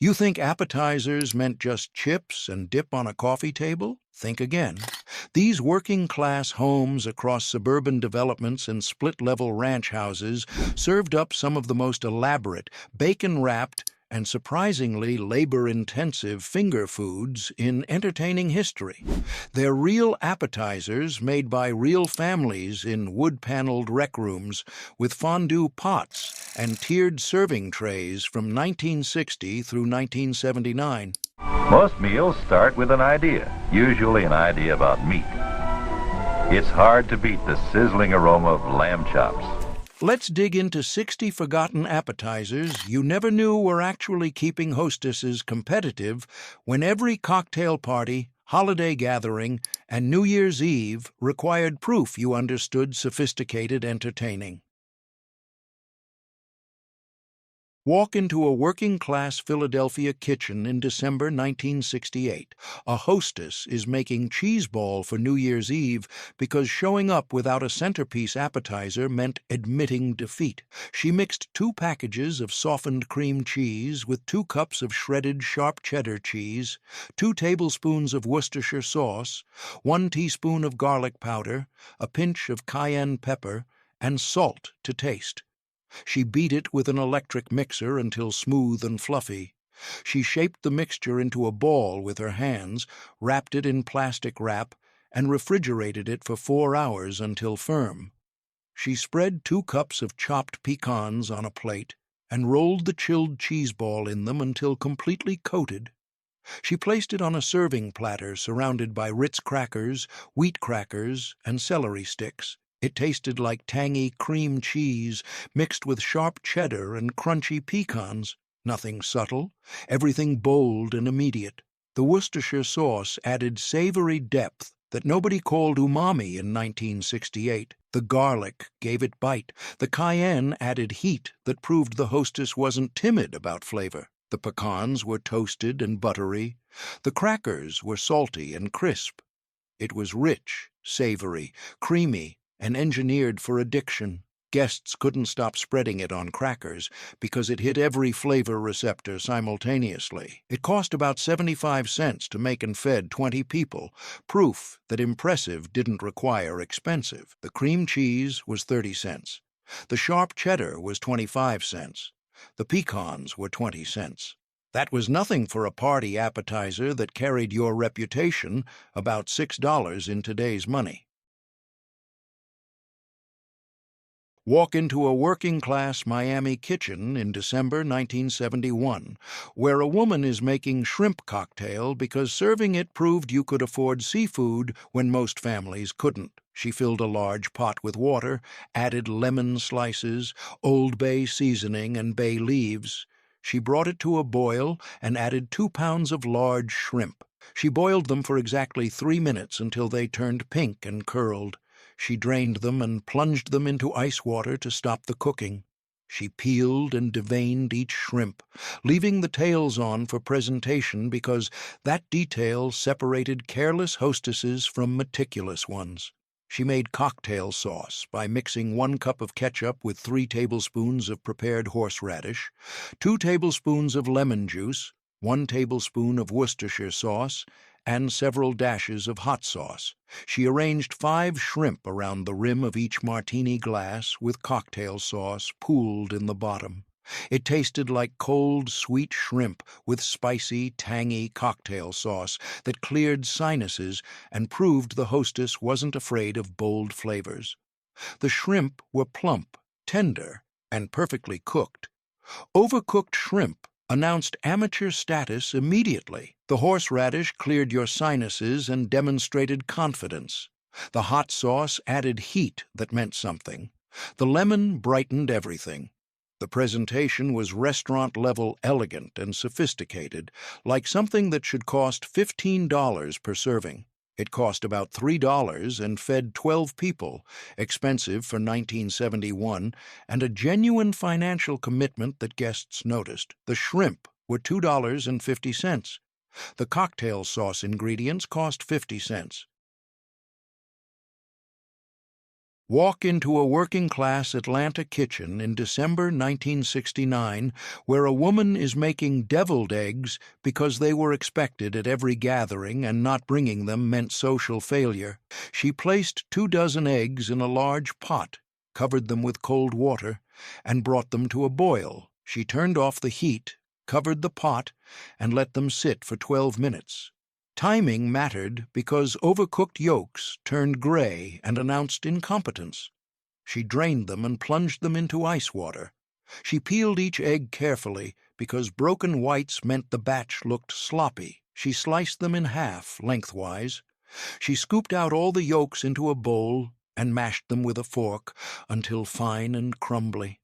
You think appetizers meant just chips and dip on a coffee table? Think again. These working-class homes across suburban developments and split-level ranch houses served up some of the most elaborate, bacon-wrapped, and surprisingly labor-intensive finger foods in entertaining history. They're real appetizers made by real families in wood-paneled rec rooms with fondue pots and tiered serving trays from 1960 through 1979. Most meals start with an idea, usually an idea about meat. It's hard to beat the sizzling aroma of lamb chops. Let's dig into 60 forgotten appetizers you never knew were actually keeping hostesses competitive when every cocktail party, holiday gathering, and New Year's Eve required proof you understood sophisticated entertaining. Walk into a working-class Philadelphia kitchen in December 1968. A hostess is making cheese ball for New Year's Eve because showing up without a centerpiece appetizer meant admitting defeat. She mixed 2 packages of softened cream cheese with 2 cups of shredded sharp cheddar cheese, 2 tablespoons of Worcestershire sauce, 1 teaspoon of garlic powder, a pinch of cayenne pepper, and salt to taste. She beat it with an electric mixer until smooth and fluffy. She shaped the mixture into a ball with her hands, wrapped it in plastic wrap, and refrigerated it for 4 hours until firm. She spread 2 cups of chopped pecans on a plate and rolled the chilled cheese ball in them until completely coated. She placed it on a serving platter surrounded by Ritz crackers, wheat crackers, and celery sticks. It tasted like tangy cream cheese mixed with sharp cheddar and crunchy pecans. Nothing subtle, everything bold and immediate. The Worcestershire sauce added savory depth that nobody called umami in 1968. The garlic gave it bite. The cayenne added heat that proved the hostess wasn't timid about flavor. The pecans were toasted and buttery. The crackers were salty and crisp. It was rich, savory, creamy, and engineered for addiction. Guests couldn't stop spreading it on crackers because it hit every flavor receptor simultaneously. It cost about 75 cents to make and fed 20 people, proof that impressive didn't require expensive. The cream cheese was 30 cents. The sharp cheddar was 25 cents. The pecans were 20 cents. That was nothing for a party appetizer that carried your reputation, about $6 in today's money. Walk into a working-class Miami kitchen in December 1971, where a woman is making shrimp cocktail because serving it proved you could afford seafood when most families couldn't. She filled a large pot with water, added lemon slices, Old Bay seasoning, and bay leaves. She brought it to a boil and added 2 pounds of large shrimp. She boiled them for exactly 3 minutes until they turned pink and curled. She drained them and plunged them into ice water to stop the cooking. She peeled and deveined each shrimp, leaving the tails on for presentation because that detail separated careless hostesses from meticulous ones. She made cocktail sauce by mixing 1 cup of ketchup with 3 tablespoons of prepared horseradish, 2 tablespoons of lemon juice, 1 tablespoon of Worcestershire sauce, and several dashes of hot sauce. She arranged 5 shrimp around the rim of each martini glass with cocktail sauce pooled in the bottom. It tasted like cold, sweet shrimp with spicy, tangy cocktail sauce that cleared sinuses and proved the hostess wasn't afraid of bold flavors. The shrimp were plump, tender, and perfectly cooked. Overcooked shrimp announced amateur status immediately. The horseradish cleared your sinuses and demonstrated confidence. The hot sauce added heat that meant something. The lemon brightened everything. The presentation was restaurant-level elegant and sophisticated, like something that should cost $15 per serving. It cost about $3 and fed 12 people, expensive for 1971, and a genuine financial commitment that guests noticed. The shrimp were $2.50. The cocktail sauce ingredients cost 50 cents. Walk into a working-class Atlanta kitchen in December 1969 where a woman is making deviled eggs because they were expected at every gathering and not bringing them meant social failure. She placed 24 eggs in a large pot, covered them with cold water, and brought them to a boil. She turned off the heat, covered the pot, and let them sit for 12 minutes. Timing mattered because overcooked yolks turned gray and announced incompetence. She drained them and plunged them into ice water. She peeled each egg carefully because broken whites meant the batch looked sloppy. She sliced them in half lengthwise. She scooped out all the yolks into a bowl and mashed them with a fork until fine and crumbly.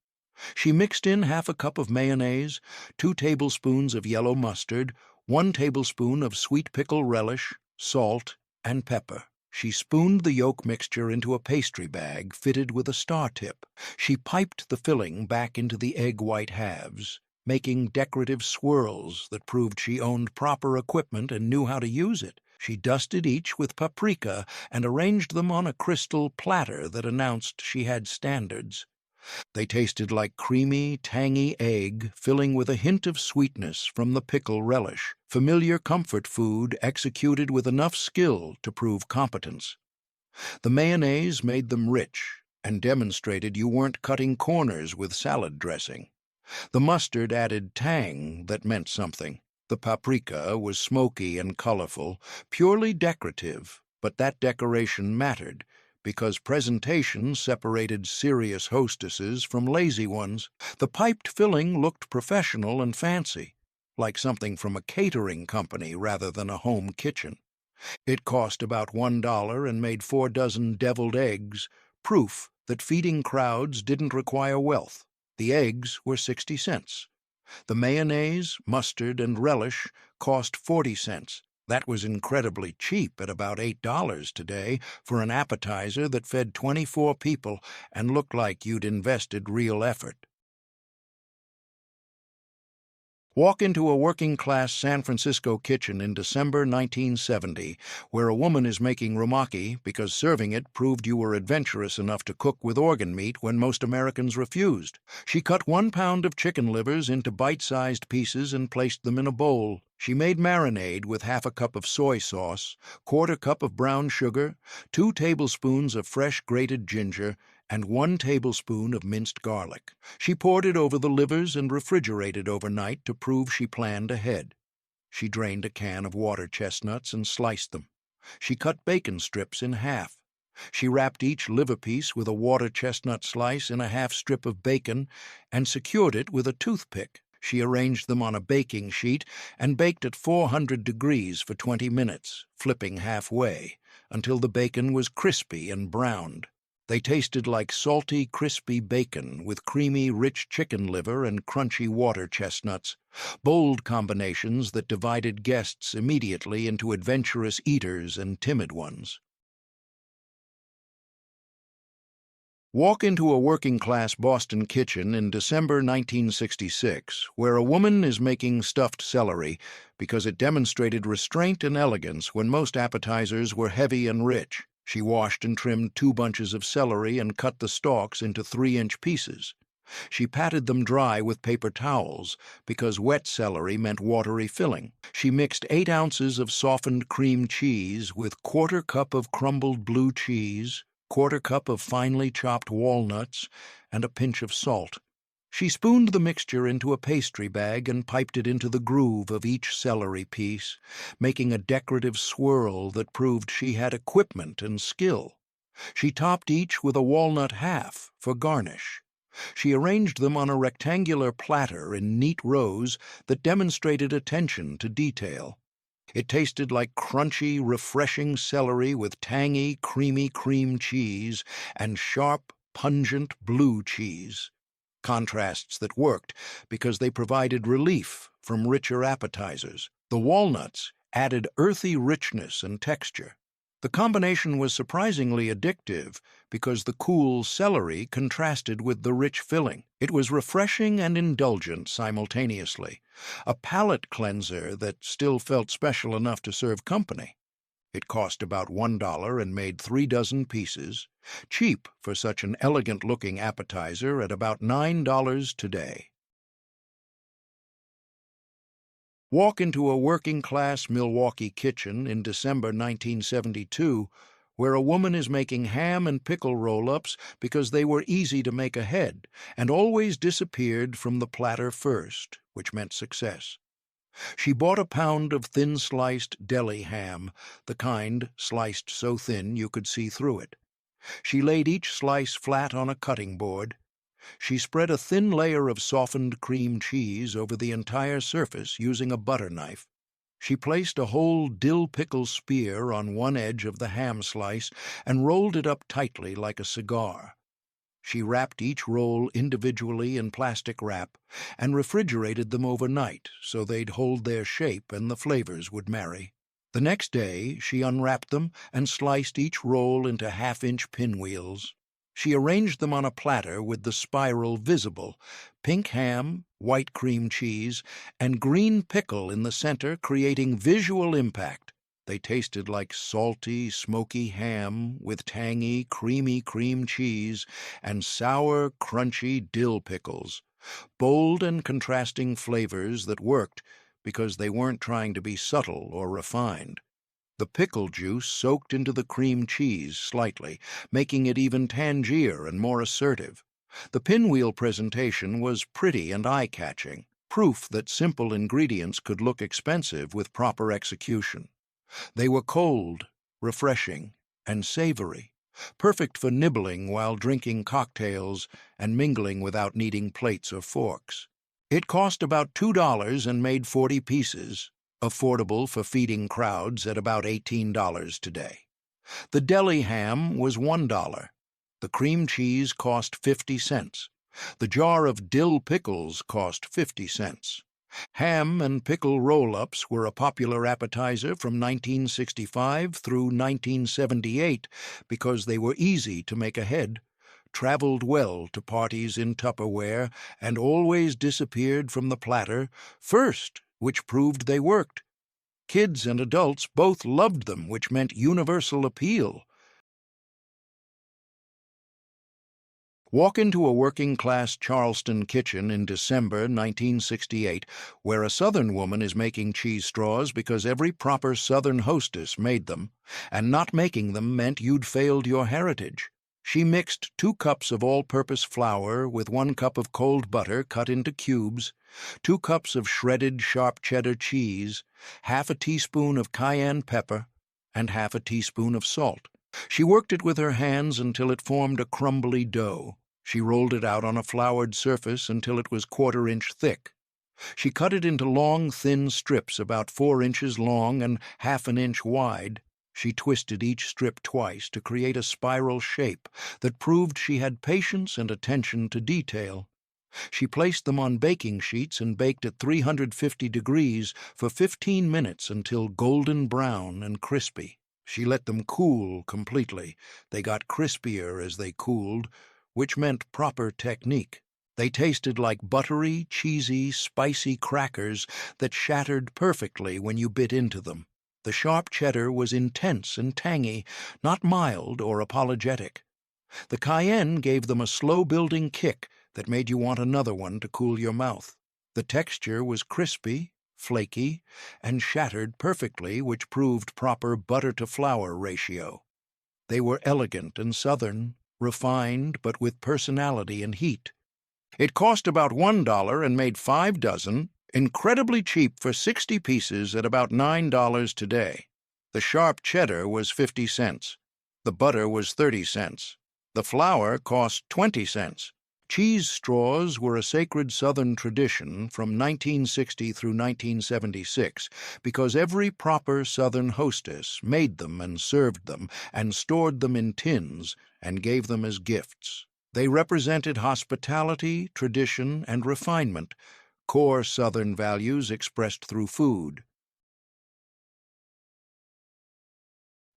She mixed in half a cup of mayonnaise, 2 tablespoons of yellow mustard, 1 tablespoon of sweet pickle relish, salt, and pepper. She spooned the yolk mixture into a pastry bag fitted with a star tip. She piped the filling back into the egg white halves, making decorative swirls that proved she owned proper equipment and knew how to use it. She dusted each with paprika and arranged them on a crystal platter that announced she had standards. They tasted like creamy, tangy egg, filling with a hint of sweetness from the pickle relish, familiar comfort food executed with enough skill to prove competence. The mayonnaise made them rich and demonstrated you weren't cutting corners with salad dressing. The mustard added tang that meant something. The paprika was smoky and colorful, purely decorative, but that decoration mattered, because presentation separated serious hostesses from lazy ones. The piped filling looked professional and fancy, like something from a catering company rather than a home kitchen. It cost about $1 and made 4 dozen deviled eggs, proof that feeding crowds didn't require wealth. The eggs were 60 cents. The mayonnaise, mustard, and relish cost 40 cents. That was incredibly cheap at about $8 today for an appetizer that fed 24 people and looked like you'd invested real effort. Walk into a working-class San Francisco kitchen in December 1970 where a woman is making rumaki because serving it proved you were adventurous enough to cook with organ meat when most Americans refused. She cut 1 pound of chicken livers into bite-sized pieces and placed them in a bowl. She made marinade with half a cup of soy sauce, 1/4 cup of brown sugar, 2 tablespoons of fresh grated ginger, and 1 tablespoon of minced garlic. She poured it over the livers and refrigerated overnight to prove she planned ahead. She drained a can of water chestnuts and sliced them. She cut bacon strips in half. She wrapped each liver piece with a water chestnut slice in a half strip of bacon and secured it with a toothpick. She arranged them on a baking sheet and baked at 400 degrees for 20 minutes, flipping halfway, until the bacon was crispy and browned. They tasted like salty, crispy bacon with creamy, rich chicken liver and crunchy water chestnuts, bold combinations that divided guests immediately into adventurous eaters and timid ones. Walk into a working-class Boston kitchen in December 1966 where a woman is making stuffed celery because it demonstrated restraint and elegance when most appetizers were heavy and rich. She washed and trimmed 2 bunches of celery and cut the stalks into 3-inch pieces. She patted them dry with paper towels because wet celery meant watery filling. She mixed 8 ounces of softened cream cheese with 1/4 cup of crumbled blue cheese, 1/4 cup of finely chopped walnuts, and a pinch of salt. She spooned the mixture into a pastry bag and piped it into the groove of each celery piece, making a decorative swirl that proved she had equipment and skill. She topped each with a walnut half for garnish. She arranged them on a rectangular platter in neat rows that demonstrated attention to detail. It tasted like crunchy, refreshing celery with tangy, creamy cream cheese and sharp, pungent blue cheese. Contrasts that worked because they provided relief from richer appetizers. The walnuts added earthy richness and texture. The combination was surprisingly addictive because the cool celery contrasted with the rich filling. It was refreshing and indulgent simultaneously, a palate cleanser that still felt special enough to serve company. It cost about $1 and made 3 dozen pieces, cheap for such an elegant-looking appetizer at about $9 today. Walk into a working-class Milwaukee kitchen in December 1972, where a woman is making ham and pickle roll-ups because they were easy to make ahead and always disappeared from the platter first, which meant success. She bought a pound of thin-sliced deli ham, the kind sliced so thin you could see through it. She laid each slice flat on a cutting board. She spread a thin layer of softened cream cheese over the entire surface using a butter knife. She placed a whole dill pickle spear on one edge of the ham slice and rolled it up tightly like a cigar. She wrapped each roll individually in plastic wrap and refrigerated them overnight so they'd hold their shape and the flavors would marry. The next day, she unwrapped them and sliced each roll into half-inch pinwheels. She arranged them on a platter with the spiral visible, pink ham, white cream cheese, and green pickle in the center, creating visual impact. They tasted like salty, smoky ham with tangy, creamy cream cheese and sour, crunchy dill pickles. Bold and contrasting flavors that worked because they weren't trying to be subtle or refined. The pickle juice soaked into the cream cheese slightly, making it even tangier and more assertive. The pinwheel presentation was pretty and eye-catching, proof that simple ingredients could look expensive with proper execution. They were cold, refreshing, and savory, perfect for nibbling while drinking cocktails and mingling without needing plates or forks. It cost about $2 and made 40 pieces, affordable for feeding crowds at about $18 today. The deli ham was $1. The cream cheese cost 50 cents. The jar of dill pickles cost 50 cents. Ham and pickle roll-ups were a popular appetizer from 1965 through 1978 because they were easy to make ahead, traveled well to parties in Tupperware, and always disappeared from the platter first, which proved they worked. Kids and adults both loved them, which meant universal appeal. Walk into a working-class Charleston kitchen in December 1968, where a Southern woman is making cheese straws because every proper Southern hostess made them, and not making them meant you'd failed your heritage. She mixed 2 cups of all-purpose flour with 1 cup of cold butter cut into cubes, 2 cups of shredded sharp cheddar cheese, half a teaspoon of cayenne pepper, and half a teaspoon of salt. She worked it with her hands until it formed a crumbly dough. She rolled it out on a floured surface until it was 1/4 inch thick. She cut it into long, thin strips about 4 inches long and half an inch wide. She twisted each strip twice to create a spiral shape that proved she had patience and attention to detail. She placed them on baking sheets and baked at 350 degrees for 15 minutes until golden brown and crispy. She let them cool completely. They got crispier as they cooled, which meant proper technique. They tasted like buttery, cheesy, spicy crackers that shattered perfectly when you bit into them. The sharp cheddar was intense and tangy, not mild or apologetic. The cayenne gave them a slow-building kick that made you want another one to cool your mouth. The texture was crispy, flaky, and shattered perfectly, which proved proper butter-to-flour ratio. They were elegant and Southern, refined but with personality and heat. It cost about $1 and made 5 dozen, incredibly cheap for 60 pieces at about $9 today. The sharp cheddar was 50 cents. The butter was 30 cents. The flour cost 20 cents. Cheese straws were a sacred Southern tradition from 1960 through 1976 because every proper Southern hostess made them and served them and stored them in tins and gave them as gifts. They represented hospitality, tradition, and refinement, core Southern values expressed through food.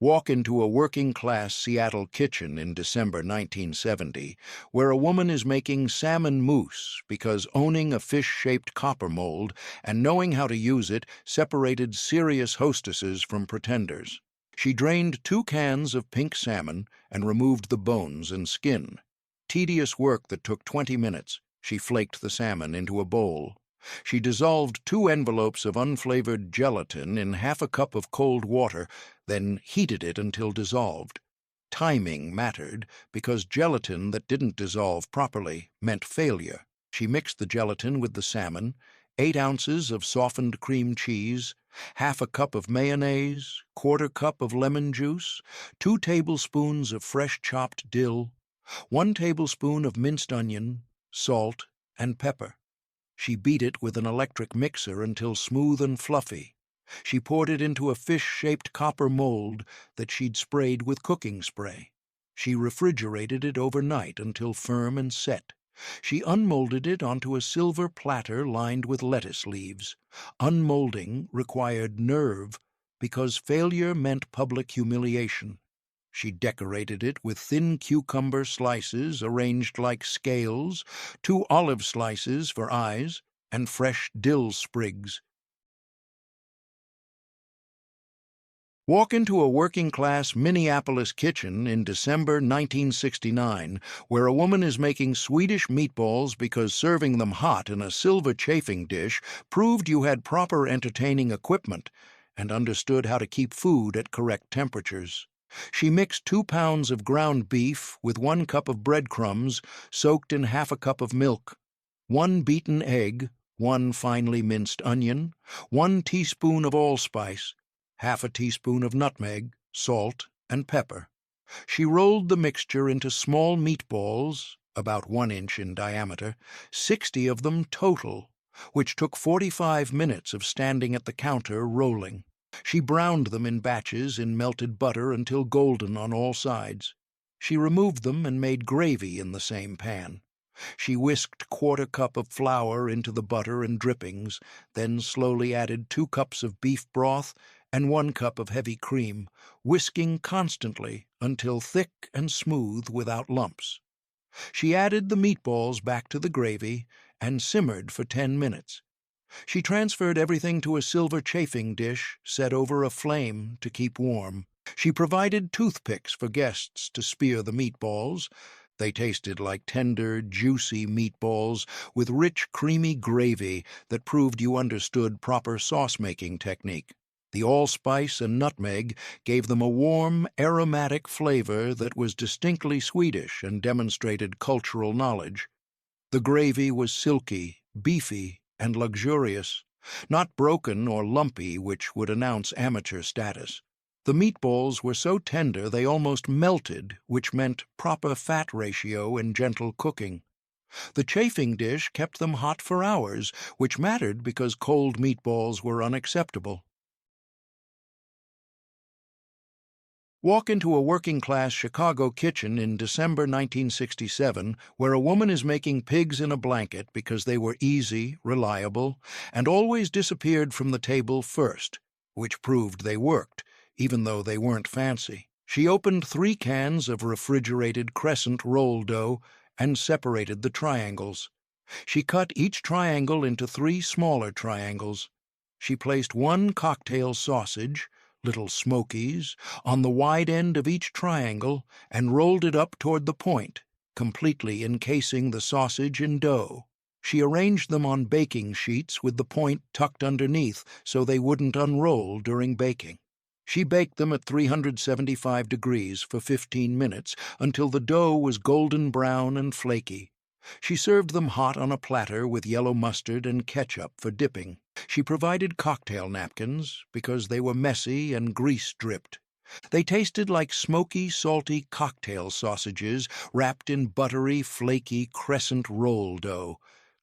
Walk into a working-class Seattle kitchen in December 1970, where a woman is making salmon mousse because owning a fish-shaped copper mold and knowing how to use it separated serious hostesses from pretenders. She drained 2 cans of pink salmon and removed the bones and skin. Tedious work that took 20 minutes. She flaked the salmon into a bowl. She dissolved 2 envelopes of unflavored gelatin in half a cup of cold water, then heated it until dissolved. Timing mattered because gelatin that didn't dissolve properly meant failure. She mixed the gelatin with the salmon, 8 ounces of softened cream cheese, half a cup of mayonnaise, quarter cup of lemon juice, 2 tablespoons of fresh chopped dill, 1 tablespoon of minced onion, salt, and pepper. She beat it with an electric mixer until smooth and fluffy. She poured it into a fish-shaped copper mold that she'd sprayed with cooking spray. She refrigerated it overnight until firm and set. She unmolded it onto a silver platter lined with lettuce leaves. Unmolding required nerve because failure meant public humiliation. She decorated it with thin cucumber slices arranged like scales, 2 olive slices for eyes, and fresh dill sprigs. Walk into a working-class Minneapolis kitchen in December 1969, where a woman is making Swedish meatballs because serving them hot in a silver chafing dish proved you had proper entertaining equipment and understood how to keep food at correct temperatures. She mixed 2 pounds of ground beef with 1 cup of breadcrumbs soaked in half a cup of milk, 1 beaten egg, 1 finely minced onion, 1 teaspoon of allspice, half a teaspoon of nutmeg, salt, and pepper. She rolled the mixture into small meatballs, about 1 inch in diameter, 60 of them total, which took 45 minutes of standing at the counter rolling. She browned them in batches in melted butter until golden on all sides. She removed them and made gravy in the same pan. She whisked quarter cup of flour into the butter and drippings, then slowly added 2 cups of beef broth and 1 cup of heavy cream, whisking constantly until thick and smooth without lumps. She added the meatballs back to the gravy and simmered for 10 minutes. She transferred everything to a silver chafing dish set over a flame to keep warm. She provided toothpicks for guests to spear the meatballs. They tasted like tender, juicy meatballs with rich, creamy gravy that proved you understood proper sauce-making technique. The allspice and nutmeg gave them a warm, aromatic flavor that was distinctly Swedish and demonstrated cultural knowledge. The gravy was silky, beefy, and luxurious, not broken or lumpy, which would announce amateur status. The meatballs were so tender they almost melted, which meant proper fat ratio and gentle cooking. The chafing dish kept them hot for hours, which mattered because cold meatballs were unacceptable. Walk into a working-class Chicago kitchen in December 1967 where a woman is making pigs in a blanket because they were easy, reliable, and always disappeared from the table first, which proved they worked, even though they weren't fancy. She opened 3 cans of refrigerated crescent roll dough and separated the triangles. She cut each triangle into 3 smaller triangles. She placed 1 cocktail sausage, little smokies, on the wide end of each triangle and rolled it up toward the point, completely encasing the sausage in dough. She arranged them on baking sheets with the point tucked underneath so they wouldn't unroll during baking. She baked them at 375 degrees for 15 minutes until the dough was golden brown and flaky. She served them hot on a platter with yellow mustard and ketchup for dipping. She provided cocktail napkins because they were messy and grease-dripped. They tasted like smoky, salty cocktail sausages wrapped in buttery, flaky crescent roll dough.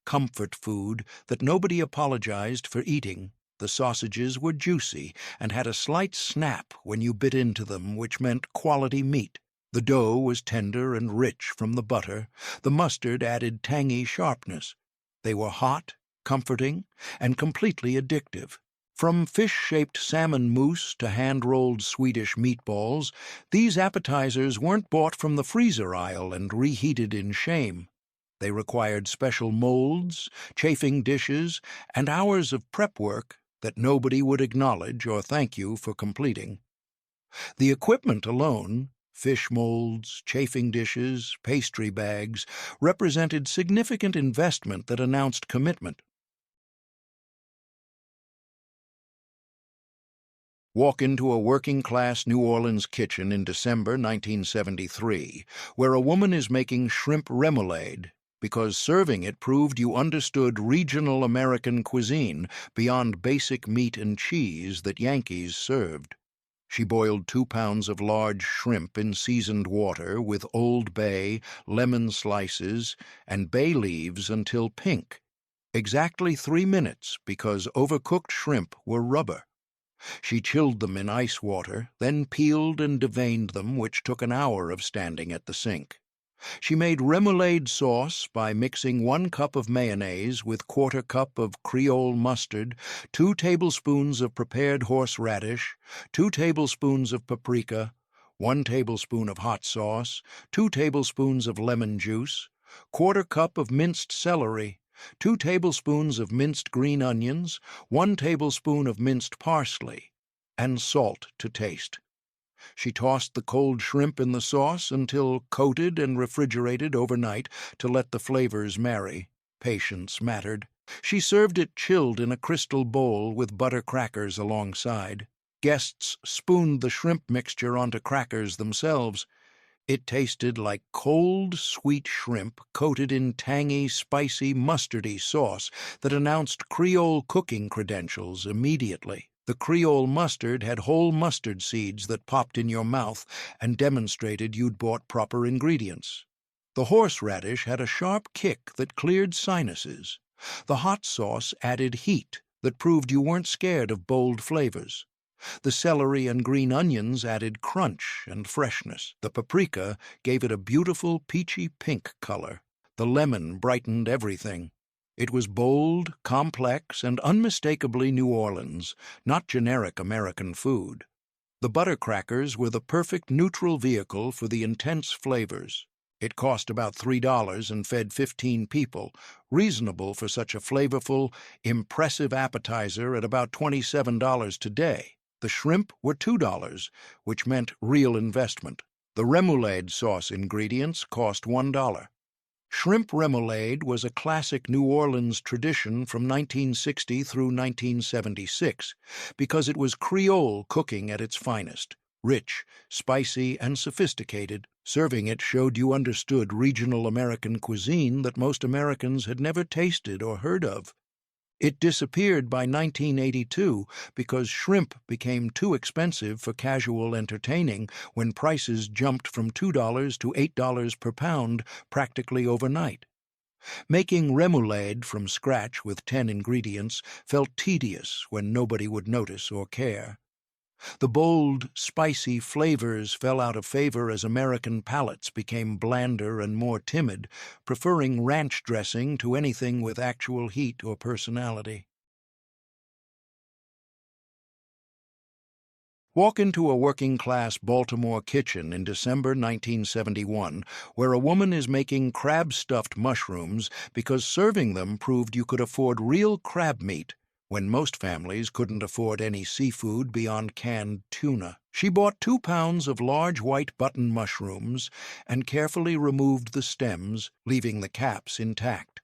Comfort food that nobody apologized for eating. The sausages were juicy and had a slight snap when you bit into them, which meant quality meat. The dough was tender and rich from the butter. The mustard added tangy sharpness. They were hot, comforting, and completely addictive. From fish-shaped salmon mousse to hand-rolled Swedish meatballs, these appetizers weren't bought from the freezer aisle and reheated in shame. They required special molds, chafing dishes, and hours of prep work that nobody would acknowledge or thank you for completing. The equipment alone, fish molds, chafing dishes, pastry bags, represented significant investment that announced commitment. Walk into a working-class New Orleans kitchen in December 1973, where a woman is making shrimp remoulade because serving it proved you understood regional American cuisine beyond basic meat and cheese that Yankees served. She boiled 2 pounds of large shrimp in seasoned water with Old Bay, lemon slices, and bay leaves until pink. Exactly 3 minutes because overcooked shrimp were rubber. She chilled them in ice water, then peeled and deveined them, which took an hour of standing at the sink. She made remoulade sauce by mixing 1 cup of mayonnaise with 1/4 cup of Creole mustard, 2 tablespoons of prepared horseradish, 2 tablespoons of paprika, 1 tablespoon of hot sauce, 2 tablespoons of lemon juice, 1/4 cup of minced celery, 2 tablespoons of minced green onions, 1 tablespoon of minced parsley, and salt to taste. She tossed the cold shrimp in the sauce until coated and refrigerated overnight to let the flavors marry. Patience mattered. She served it chilled in a crystal bowl with butter crackers alongside. Guests spooned the shrimp mixture onto crackers themselves. It tasted like cold, sweet shrimp coated in tangy, spicy, mustardy sauce that announced Creole cooking credentials immediately. The Creole mustard had whole mustard seeds that popped in your mouth and demonstrated you'd bought proper ingredients. The horseradish had a sharp kick that cleared sinuses. The hot sauce added heat that proved you weren't scared of bold flavors. The celery and green onions added crunch and freshness. The paprika gave it a beautiful peachy pink color. The lemon brightened everything. It was bold, complex, and unmistakably New Orleans, not generic American food. The butter crackers were the perfect neutral vehicle for the intense flavors. It cost about $3 and fed 15 people, reasonable for such a flavorful, impressive appetizer at about $27 today. The shrimp were $2, which meant real investment. The remoulade sauce ingredients cost $1. Shrimp remoulade was a classic New Orleans tradition from 1960 through 1976 because it was Creole cooking at its finest, rich, spicy, and sophisticated. Serving it showed you understood regional American cuisine that most Americans had never tasted or heard of. It disappeared by 1982 because shrimp became too expensive for casual entertaining when prices jumped from $2 to $8 per pound practically overnight. Making remoulade from scratch with 10 ingredients felt tedious when nobody would notice or care. The bold, spicy flavors fell out of favor as American palates became blander and more timid, preferring ranch dressing to anything with actual heat or personality. Walk into a working-class Baltimore kitchen in December 1971, where a woman is making crab-stuffed mushrooms because serving them proved you could afford real crab meat when most families couldn't afford any seafood beyond canned tuna. She bought 2 pounds of large white button mushrooms and carefully removed the stems, leaving the caps intact.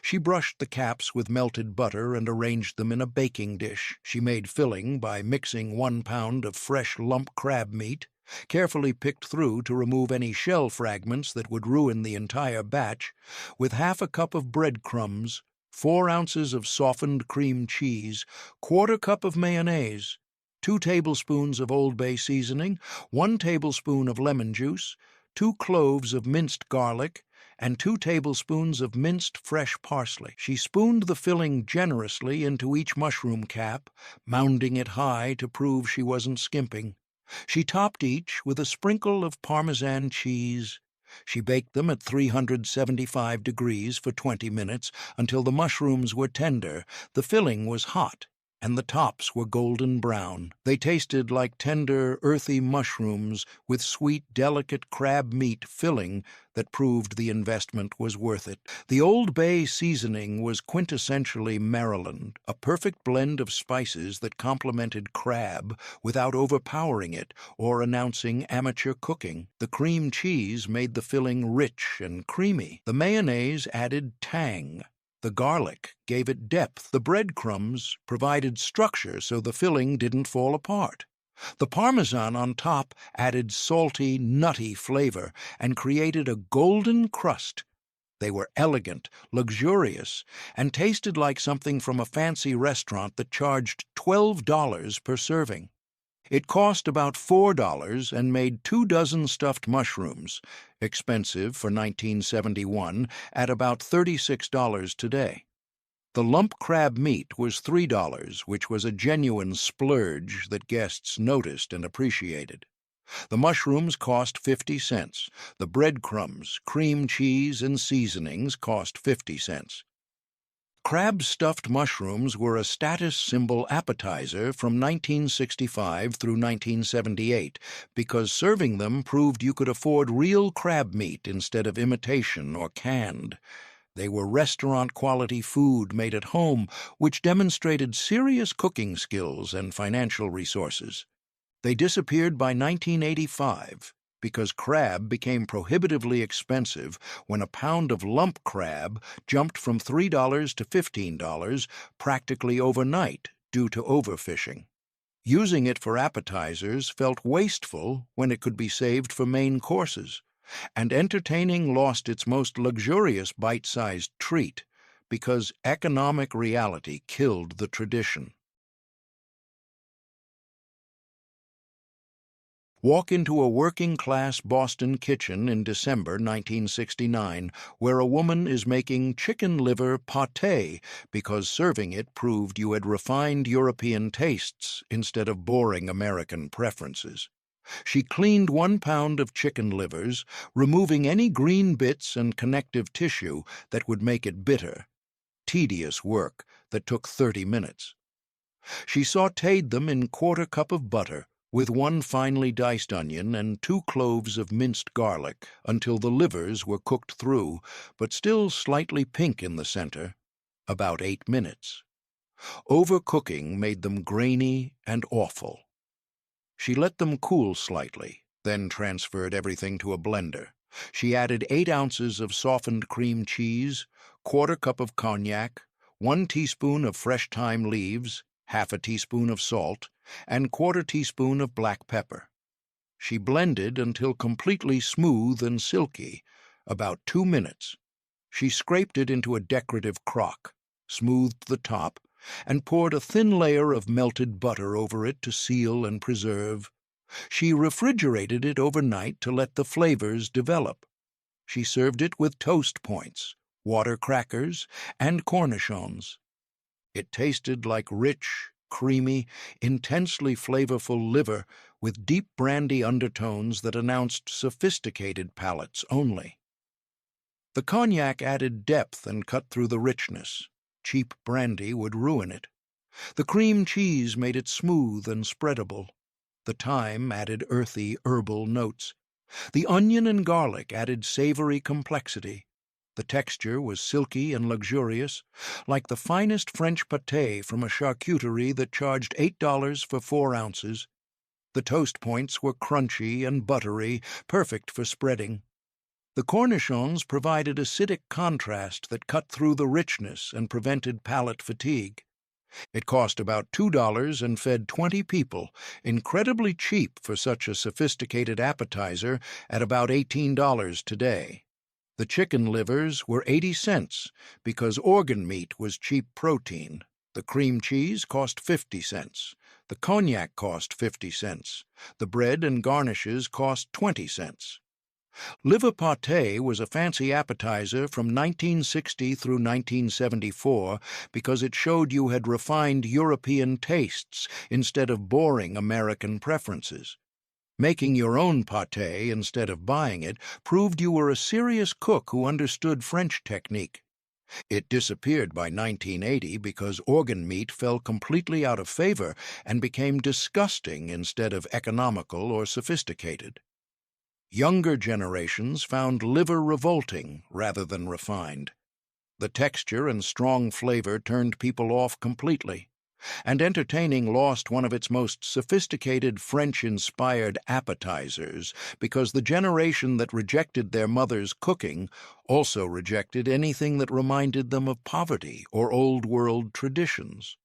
She brushed the caps with melted butter and arranged them in a baking dish. She made filling by mixing 1 pound of fresh lump crab meat, carefully picked through to remove any shell fragments that would ruin the entire batch, with 1/2 cup of breadcrumbs, 4 ounces of softened cream cheese, 1/4 cup of mayonnaise, 2 tablespoons of Old Bay seasoning, 1 tablespoon of lemon juice, 2 cloves of minced garlic, and 2 tablespoons of minced fresh parsley. She spooned the filling generously into each mushroom cap, mounding it high to prove she wasn't skimping. She topped each with a sprinkle of Parmesan cheese. She baked them at 375 degrees for 20 minutes until the mushrooms were tender. The filling was hot, and the tops were golden brown. They tasted like tender, earthy mushrooms with sweet, delicate crab meat filling that proved the investment was worth it. The Old Bay seasoning was quintessentially Maryland, a perfect blend of spices that complemented crab without overpowering it or announcing amateur cooking. The cream cheese made the filling rich and creamy. The mayonnaise added tang. The garlic gave it depth. The breadcrumbs provided structure so the filling didn't fall apart. The Parmesan on top added salty, nutty flavor and created a golden crust. They were elegant, luxurious, and tasted like something from a fancy restaurant that charged $12 per serving. It cost about $4 and made 2 dozen stuffed mushrooms, expensive for 1971 at about $36 today. The lump crab meat was $3, which was a genuine splurge that guests noticed and appreciated. The mushrooms cost 50 cents. The breadcrumbs, cream cheese, and seasonings cost 50 cents. Crab-stuffed mushrooms were a status symbol appetizer from 1965 through 1978 because serving them proved you could afford real crab meat instead of imitation or canned. They were restaurant-quality food made at home, which demonstrated serious cooking skills and financial resources. They disappeared by 1985 because crab became prohibitively expensive when a pound of lump crab jumped from $3 to $15 practically overnight due to overfishing. Using it for appetizers felt wasteful when it could be saved for main courses, and entertaining lost its most luxurious bite-sized treat because economic reality killed the tradition. Walk into a working-class Boston kitchen in December 1969, where a woman is making chicken liver pate because serving it proved you had refined European tastes instead of boring American preferences. She cleaned 1 pound of chicken livers, removing any green bits and connective tissue that would make it bitter. Tedious work that took 30 minutes. She sautéed them in 1/4 cup of butter, with 1 finely diced onion and 2 cloves of minced garlic until the livers were cooked through, but still slightly pink in the center, about 8 minutes. Overcooking made them grainy and awful. She let them cool slightly, then transferred everything to a blender. She added 8 ounces of softened cream cheese, 1/4 cup of cognac, 1 teaspoon of fresh thyme leaves, 1/2 teaspoon of salt, and 1/4 teaspoon of black pepper. She blended until completely smooth and silky, about 2 minutes. She scraped it into a decorative crock, smoothed the top, and poured a thin layer of melted butter over it to seal and preserve. She refrigerated it overnight to let the flavors develop. She served it with toast points, water crackers, and cornichons. It tasted like rich, creamy, intensely flavorful liver with deep brandy undertones that announced sophisticated palates only. The cognac added depth and cut through the richness. Cheap brandy would ruin it. The cream cheese made it smooth and spreadable. The thyme added earthy, herbal notes. The onion and garlic added savory complexity. The texture was silky and luxurious, like the finest French pate from a charcuterie that charged $8 for 4 ounces. The toast points were crunchy and buttery, perfect for spreading. The cornichons provided acidic contrast that cut through the richness and prevented palate fatigue. It cost about $2 and fed 20 people, incredibly cheap for such a sophisticated appetizer at about $18 today. The chicken livers were 80 cents because organ meat was cheap protein. The cream cheese cost 50 cents. The cognac cost 50 cents. The bread and garnishes cost 20 cents. Liver pate was a fancy appetizer from 1960 through 1974 because it showed you had refined European tastes instead of boring American preferences. Making your own pate instead of buying it proved you were a serious cook who understood French technique. It disappeared by 1980 because organ meat fell completely out of favor and became disgusting instead of economical or sophisticated. Younger generations found liver revolting rather than refined. The texture and strong flavor turned people off completely, and entertaining lost one of its most sophisticated French-inspired appetizers because the generation that rejected their mother's cooking also rejected anything that reminded them of poverty or old-world traditions.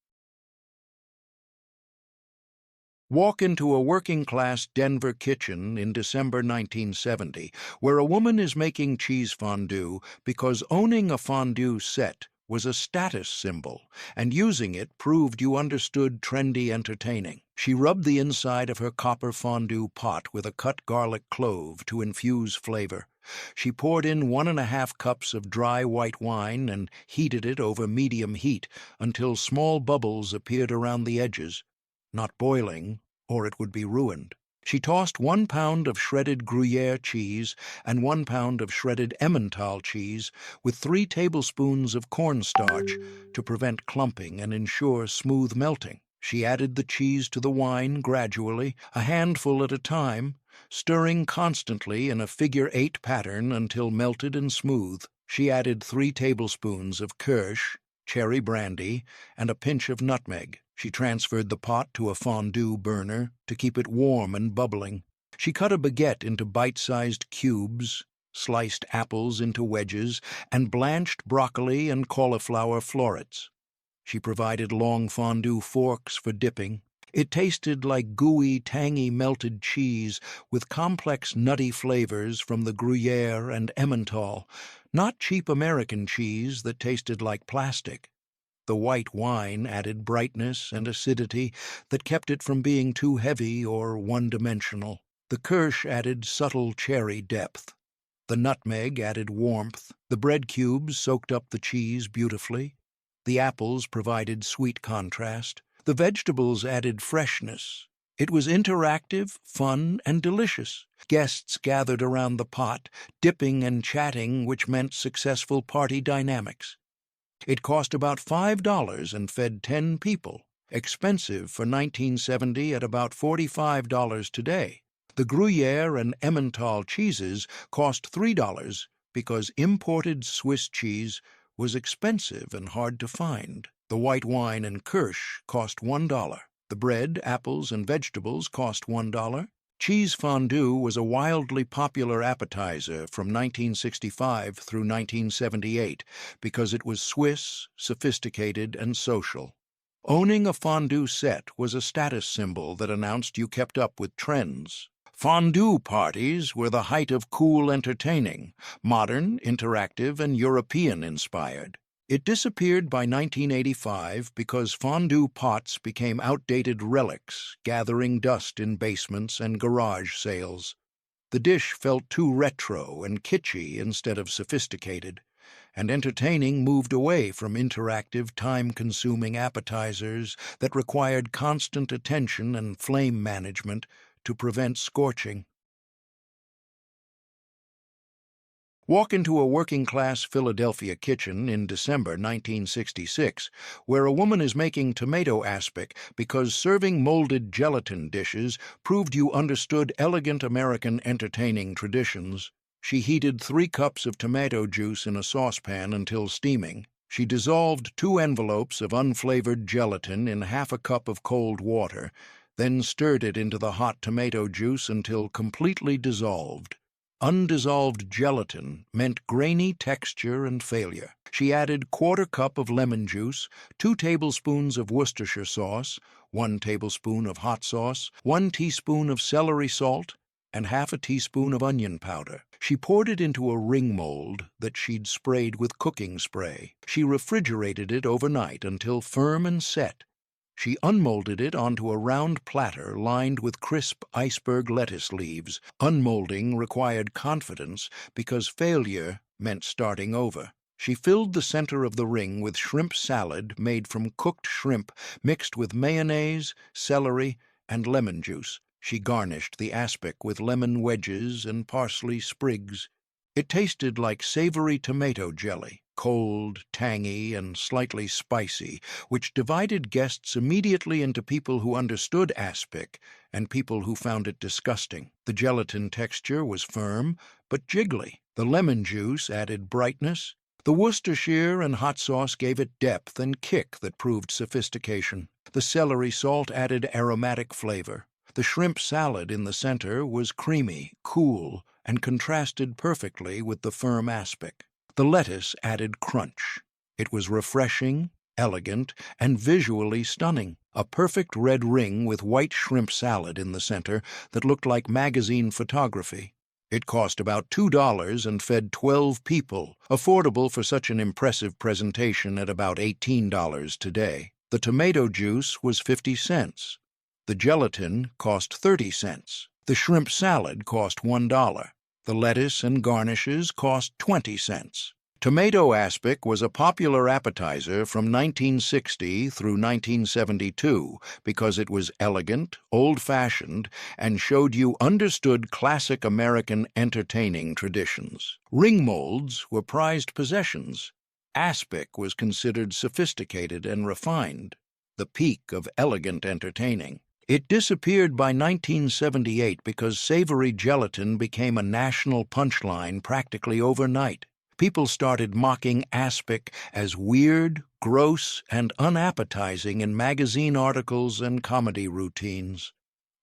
Walk into a working-class Denver kitchen in December 1970, where a woman is making cheese fondue because owning a fondue set was a status symbol, and using it proved you understood trendy entertaining. She rubbed the inside of her copper fondue pot with a cut garlic clove to infuse flavor. She poured in 1½ cups of dry white wine and heated it over medium heat until small bubbles appeared around the edges. Not boiling, or it would be ruined. She tossed 1 pound of shredded Gruyere cheese and 1 pound of shredded Emmental cheese with 3 tablespoons of cornstarch to prevent clumping and ensure smooth melting. She added the cheese to the wine gradually, a handful at a time, stirring constantly in a figure-8 pattern until melted and smooth. She added 3 tablespoons of Kirsch, cherry brandy, and a pinch of nutmeg. She transferred the pot to a fondue burner to keep it warm and bubbling. She cut a baguette into bite-sized cubes, sliced apples into wedges, and blanched broccoli and cauliflower florets. She provided long fondue forks for dipping. It tasted like gooey, tangy melted cheese with complex nutty flavors from the Gruyere and Emmental, not cheap American cheese that tasted like plastic. The white wine added brightness and acidity that kept it from being too heavy or one-dimensional. The Kirsch added subtle cherry depth. The nutmeg added warmth. The bread cubes soaked up the cheese beautifully. The apples provided sweet contrast. The vegetables added freshness. It was interactive, fun, and delicious. Guests gathered around the pot, dipping and chatting, which meant successful party dynamics. It cost about $5 and fed 10 people, expensive for 1970 at about $45 today. The Gruyere and Emmental cheeses cost $3 because imported Swiss cheese was expensive and hard to find. The white wine and Kirsch cost $1. The bread, apples, and vegetables cost $1. Cheese fondue was a wildly popular appetizer from 1965 through 1978 because it was Swiss, sophisticated, and social. Owning a fondue set was a status symbol that announced you kept up with trends. Fondue parties were the height of cool entertaining, modern, interactive, and European-inspired. It disappeared by 1985 because fondue pots became outdated relics, gathering dust in basements and garage sales. The dish felt too retro and kitschy instead of sophisticated, and entertaining moved away from interactive, time-consuming appetizers that required constant attention and flame management to prevent scorching. Walk into a working-class Philadelphia kitchen in December 1966, where a woman is making tomato aspic because serving molded gelatin dishes proved you understood elegant American entertaining traditions. She heated 3 cups of tomato juice in a saucepan until steaming. She dissolved 2 envelopes of unflavored gelatin in half a cup of cold water, then stirred it into the hot tomato juice until completely dissolved. Undissolved gelatin meant grainy texture and failure. She added 1/4 cup of lemon juice, 2 tablespoons of Worcestershire sauce, 1 tablespoon of hot sauce, 1 teaspoon of celery salt, and half a teaspoon of onion powder. She poured it into a ring mold that she'd sprayed with cooking spray. She refrigerated it overnight until firm and set. She unmolded it onto a round platter lined with crisp iceberg lettuce leaves. Unmolding required confidence because failure meant starting over. She filled the center of the ring with shrimp salad made from cooked shrimp mixed with mayonnaise, celery, and lemon juice. She garnished the aspic with lemon wedges and parsley sprigs. It tasted like savory tomato jelly. cold, tangy, and slightly spicy, which divided guests immediately into people who understood aspic and people who found it disgusting. The gelatin texture was firm, but jiggly. The lemon juice added brightness. The Worcestershire and hot sauce gave it depth and kick that proved sophistication. The celery salt added aromatic flavor. The shrimp salad in the center was creamy, cool, and contrasted perfectly with the firm aspic. The lettuce added crunch. It was refreshing, elegant, and visually stunning. A perfect red ring with white shrimp salad in the center that looked like magazine photography. It cost about $2 and fed 12 people, affordable for such an impressive presentation at about $18 today. The tomato juice was 50 cents. The gelatin cost 30 cents. The shrimp salad cost $1. The lettuce and garnishes cost 20 cents. Tomato aspic was a popular appetizer from 1960 through 1972 because it was elegant, old-fashioned, and showed you understood classic American entertaining traditions. Ring molds were prized possessions. Aspic was considered sophisticated and refined, the peak of elegant entertaining. It disappeared by 1978 because savory gelatin became a national punchline practically overnight. People started mocking aspic as weird, gross, and unappetizing in magazine articles and comedy routines.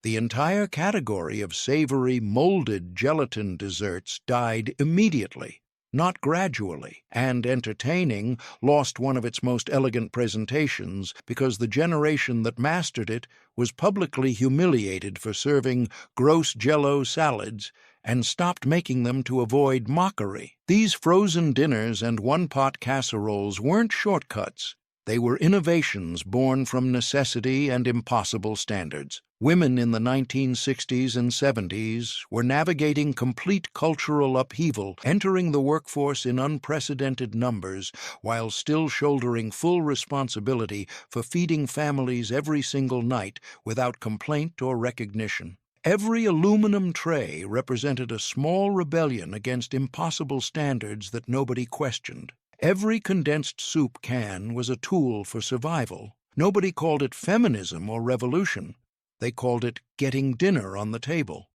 The entire category of savory, molded gelatin desserts died immediately, not gradually, and entertaining lost one of its most elegant presentations because the generation that mastered it was publicly humiliated for serving gross Jell-O salads and stopped making them to avoid mockery. These frozen dinners and one-pot casseroles weren't shortcuts. They were innovations born from necessity and impossible standards. Women in the 1960s and 70s were navigating complete cultural upheaval, entering the workforce in unprecedented numbers, while still shouldering full responsibility for feeding families every single night without complaint or recognition. Every aluminum tray represented a small rebellion against impossible standards that nobody questioned. Every condensed soup can was a tool for survival. Nobody called it feminism or revolution. They called it getting dinner on the table.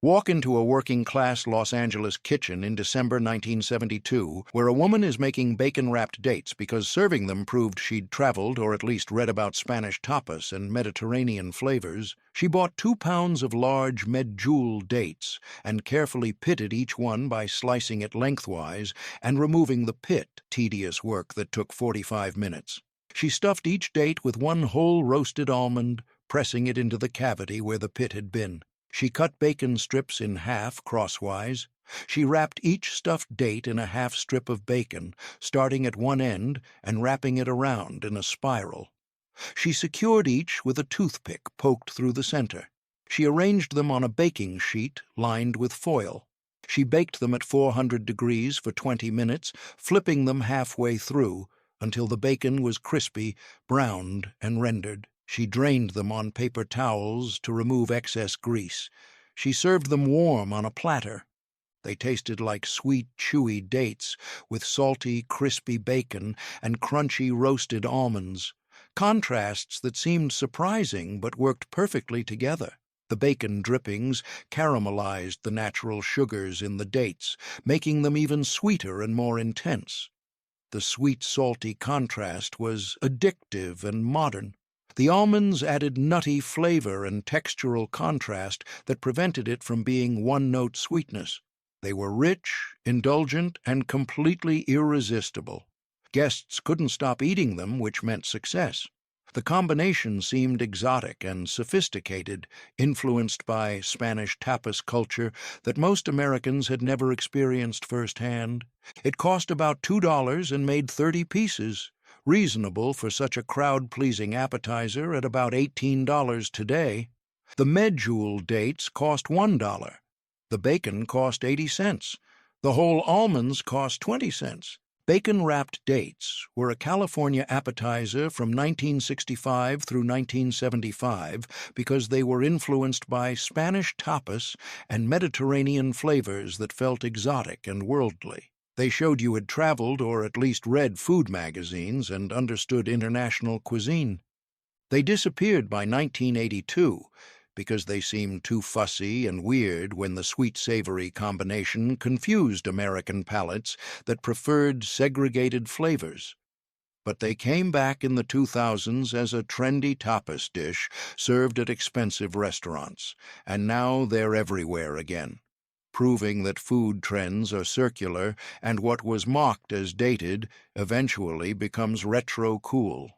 Walk into a working-class Los Angeles kitchen in December 1972, where a woman is making bacon-wrapped dates because serving them proved she'd traveled or at least read about Spanish tapas and Mediterranean flavors. She bought 2 pounds of large medjool dates and carefully pitted each one by slicing it lengthwise and removing the pit, tedious work that took 45 minutes. She stuffed each date with 1 whole roasted almond, pressing it into the cavity where the pit had been. She cut bacon strips in half crosswise. She wrapped each stuffed date in a half strip of bacon, starting at one end and wrapping it around in a spiral. She secured each with a toothpick poked through the center. She arranged them on a baking sheet lined with foil. She baked them at 400 degrees for 20 minutes, flipping them halfway through until the bacon was crispy, browned, and rendered. She drained them on paper towels to remove excess grease. She served them warm on a platter. They tasted like sweet, chewy dates with salty, crispy bacon and crunchy roasted almonds, contrasts that seemed surprising but worked perfectly together. The bacon drippings caramelized the natural sugars in the dates, making them even sweeter and more intense. The sweet-salty contrast was addictive and modern. The almonds added nutty flavor and textural contrast that prevented it from being one-note sweetness. They were rich, indulgent, and completely irresistible. Guests couldn't stop eating them, which meant success. The combination seemed exotic and sophisticated, influenced by Spanish tapas culture that most Americans had never experienced firsthand. It cost about $2 and made 30 pieces. Reasonable for such a crowd-pleasing appetizer at about $18 today. The medjool dates cost $1. The bacon cost 80 cents. The whole almonds cost 20 cents. Bacon-wrapped dates were a California appetizer from 1965 through 1975 because they were influenced by Spanish tapas and Mediterranean flavors that felt exotic and worldly. They showed you had traveled or at least read food magazines and understood international cuisine. They disappeared by 1982 because they seemed too fussy and weird when the sweet-savory combination confused American palates that preferred segregated flavors. But they came back in the 2000s as a trendy tapas dish served at expensive restaurants, and now they're everywhere again, proving that food trends are circular and what was mocked as dated eventually becomes retro cool.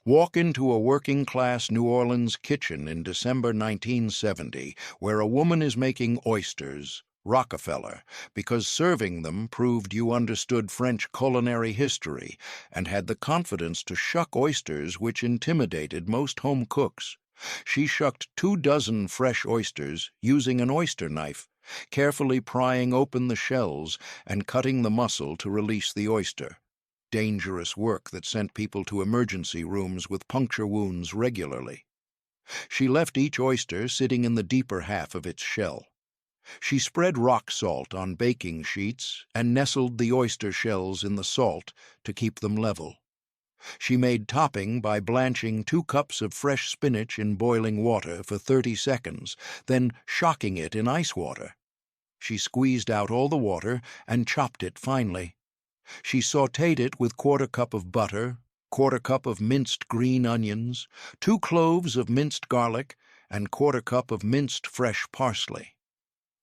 Walk into a working-class New Orleans kitchen in December 1970 where a woman is making oysters, Rockefeller, because serving them proved you understood French culinary history and had the confidence to shuck oysters which intimidated most home cooks. She shucked 24 fresh oysters using an oyster knife, carefully prying open the shells and cutting the muscle to release the oyster. Dangerous work that sent people to emergency rooms with puncture wounds regularly. She left each oyster sitting in the deeper half of its shell. She spread rock salt on baking sheets and nestled the oyster shells in the salt to keep them level. She made topping by blanching 2 cups of fresh spinach in boiling water for 30 seconds, then shocking it in ice water. She squeezed out all the water and chopped it finely. She sautéed it with 1/4 cup of butter, 1/4 cup of minced green onions, 2 cloves of minced garlic, and 1/4 cup of minced fresh parsley.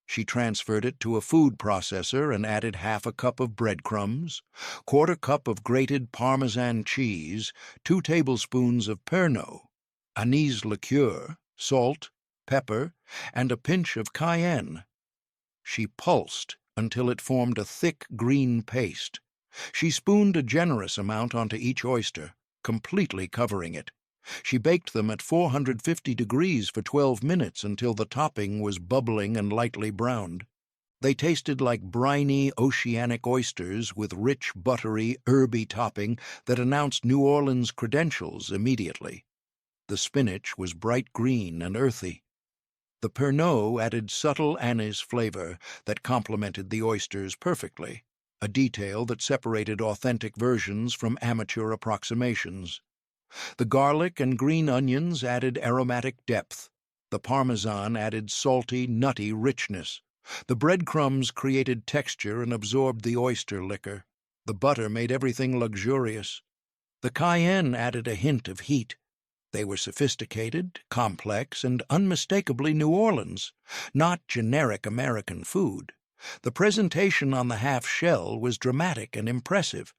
She transferred it to a food processor and added 1/2 cup of breadcrumbs, 1/4 cup of grated Parmesan cheese, 2 tablespoons of Pernod, anise liqueur, salt, pepper, and a pinch of cayenne. She pulsed until it formed a thick green paste. She spooned a generous amount onto each oyster, completely covering it. She baked them at 450 degrees for 12 minutes until the topping was bubbling and lightly browned. They tasted like briny oceanic oysters with rich, buttery, herby topping that announced New Orleans credentials immediately. The spinach was bright green and earthy. The Pernod added subtle anise flavor that complemented the oysters perfectly, a detail that separated authentic versions from amateur approximations. The garlic and green onions added aromatic depth. The Parmesan added salty, nutty richness. The breadcrumbs created texture and absorbed the oyster liquor. The butter made everything luxurious. The cayenne added a hint of heat. They were sophisticated, complex, and unmistakably New Orleans, not generic American food. The presentation on the half shell was dramatic and impressive.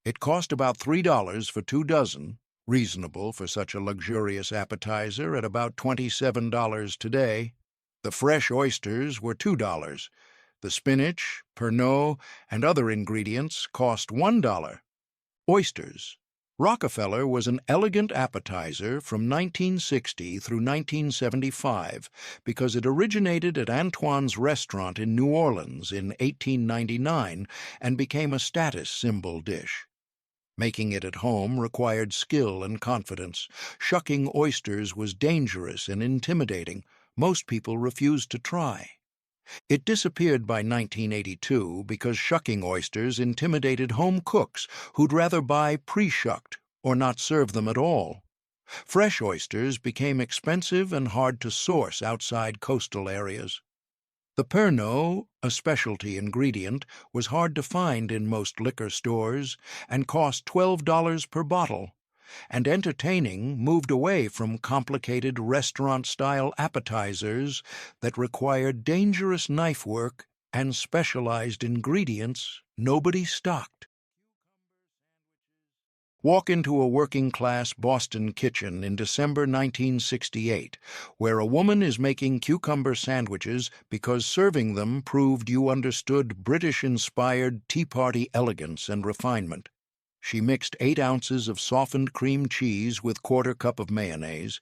It cost about $3 for 2 dozen, reasonable for such a luxurious appetizer at about $27 today. The fresh oysters were $2. The spinach, Pernod, and other ingredients cost $1. Oysters. Rockefeller was an elegant appetizer from 1960 through 1975 because it originated at Antoine's restaurant in New Orleans in 1899 and became a status symbol dish. Making it at home required skill and confidence. Shucking oysters was dangerous and intimidating. Most people refused to try. It disappeared by 1982 because shucking oysters intimidated home cooks who'd rather buy pre-shucked or not serve them at all. Fresh oysters became expensive and hard to source outside coastal areas. The Pernod, a specialty ingredient, was hard to find in most liquor stores and cost $12 per bottle, and entertaining moved away from complicated restaurant-style appetizers that required dangerous knife work and specialized ingredients nobody stocked. Walk into a working-class Boston kitchen in December 1968, where a woman is making cucumber sandwiches because serving them proved you understood British-inspired Tea Party elegance and refinement. She mixed 8 ounces of softened cream cheese with 1/4 cup of mayonnaise,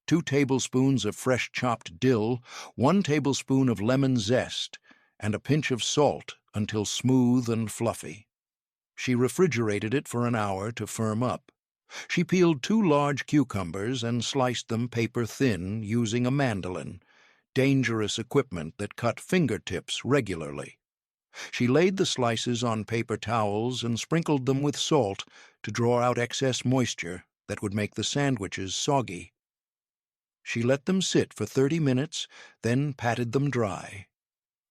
2 tablespoons of fresh chopped dill, 1 tablespoon of lemon zest, and a pinch of salt until smooth and fluffy. She refrigerated it for an hour to firm up. She peeled 2 large cucumbers and sliced them paper thin using a mandolin. dangerous equipment that cut fingertips regularly. She laid the slices on paper towels and sprinkled them with salt to draw out excess moisture that would make the sandwiches soggy. She let them sit for 30 minutes, then patted them dry.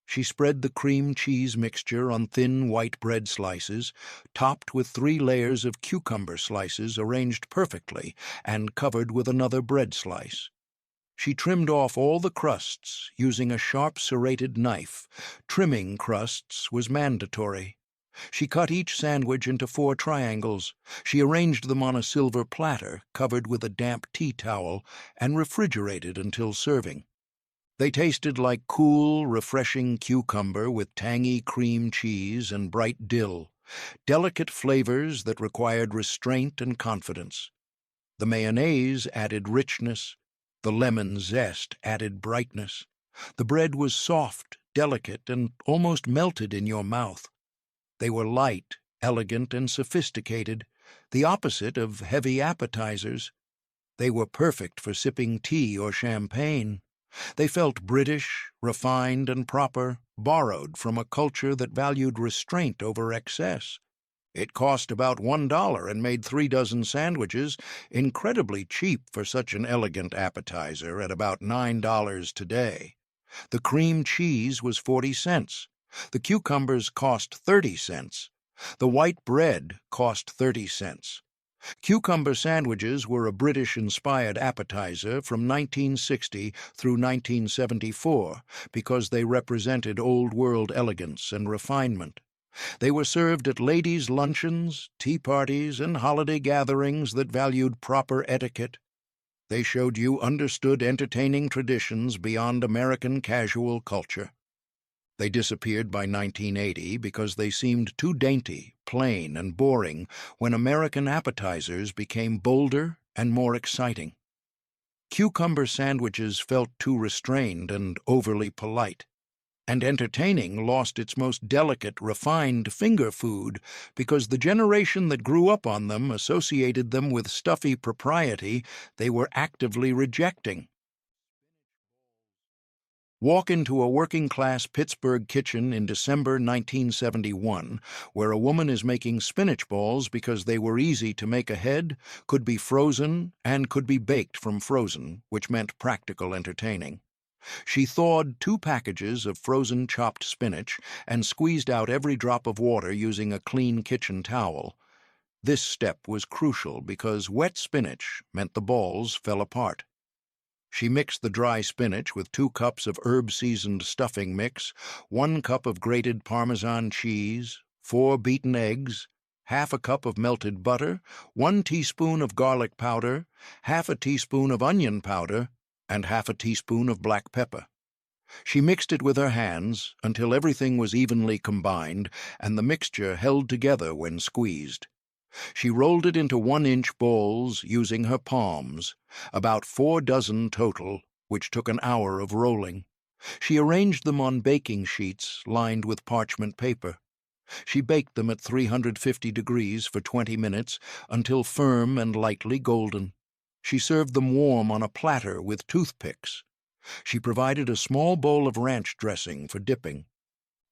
She spread the cream cheese mixture on thin white bread slices, topped with 3 layers of cucumber slices arranged perfectly and covered with another bread slice. She trimmed off all the crusts using a sharp serrated knife. Trimming crusts was mandatory. She cut each sandwich into 4 triangles. She arranged them on a silver platter covered with a damp tea towel and refrigerated until serving. They tasted like cool, refreshing cucumber with tangy cream cheese and bright dill, delicate flavors that required restraint and confidence. The mayonnaise added richness. The lemon zest added brightness. The bread was soft, delicate, and almost melted in your mouth. They were light, elegant, and sophisticated, the opposite of heavy appetizers. They were perfect for sipping tea or champagne. They felt British, refined, and proper, borrowed from a culture that valued restraint over excess. It cost about $1 and made 3 dozen sandwiches, incredibly cheap for such an elegant appetizer at about $9 today. The cream cheese was 40 cents. The cucumbers cost 30 cents. The white bread cost 30 cents. Cucumber sandwiches were a British-inspired appetizer from 1960 through 1974 because they represented old-world elegance and refinement. They were served at ladies' luncheons, tea parties, and holiday gatherings that valued proper etiquette. They showed you understood entertaining traditions beyond American casual culture. They disappeared by 1980 because they seemed too dainty, plain, and boring when American appetizers became bolder and more exciting. Cucumber sandwiches felt too restrained and overly polite. And entertaining lost its most delicate, refined finger food because the generation that grew up on them associated them with stuffy propriety they were actively rejecting. Walk into a working-class Pittsburgh kitchen in December 1971, where a woman is making spinach balls because they were easy to make ahead, could be frozen, and could be baked from frozen, which meant practical entertaining. She thawed 2 packages of frozen chopped spinach and squeezed out every drop of water using a clean kitchen towel. This step was crucial because wet spinach meant the balls fell apart. She mixed the dry spinach with 2 cups of herb-seasoned stuffing mix, 1 cup of grated Parmesan cheese, 4 beaten eggs, half a cup of melted butter, 1 teaspoon of garlic powder, half a teaspoon of onion powder, and half a teaspoon of black pepper. She mixed it with her hands until everything was evenly combined and the mixture held together when squeezed. She rolled it into 1-inch balls using her palms, about 4 dozen total, which took an hour of rolling. She arranged them on baking sheets lined with parchment paper. She baked them at 350 degrees for 20 minutes until firm and lightly golden. She served them warm on a platter with toothpicks. She provided a small bowl of ranch dressing for dipping.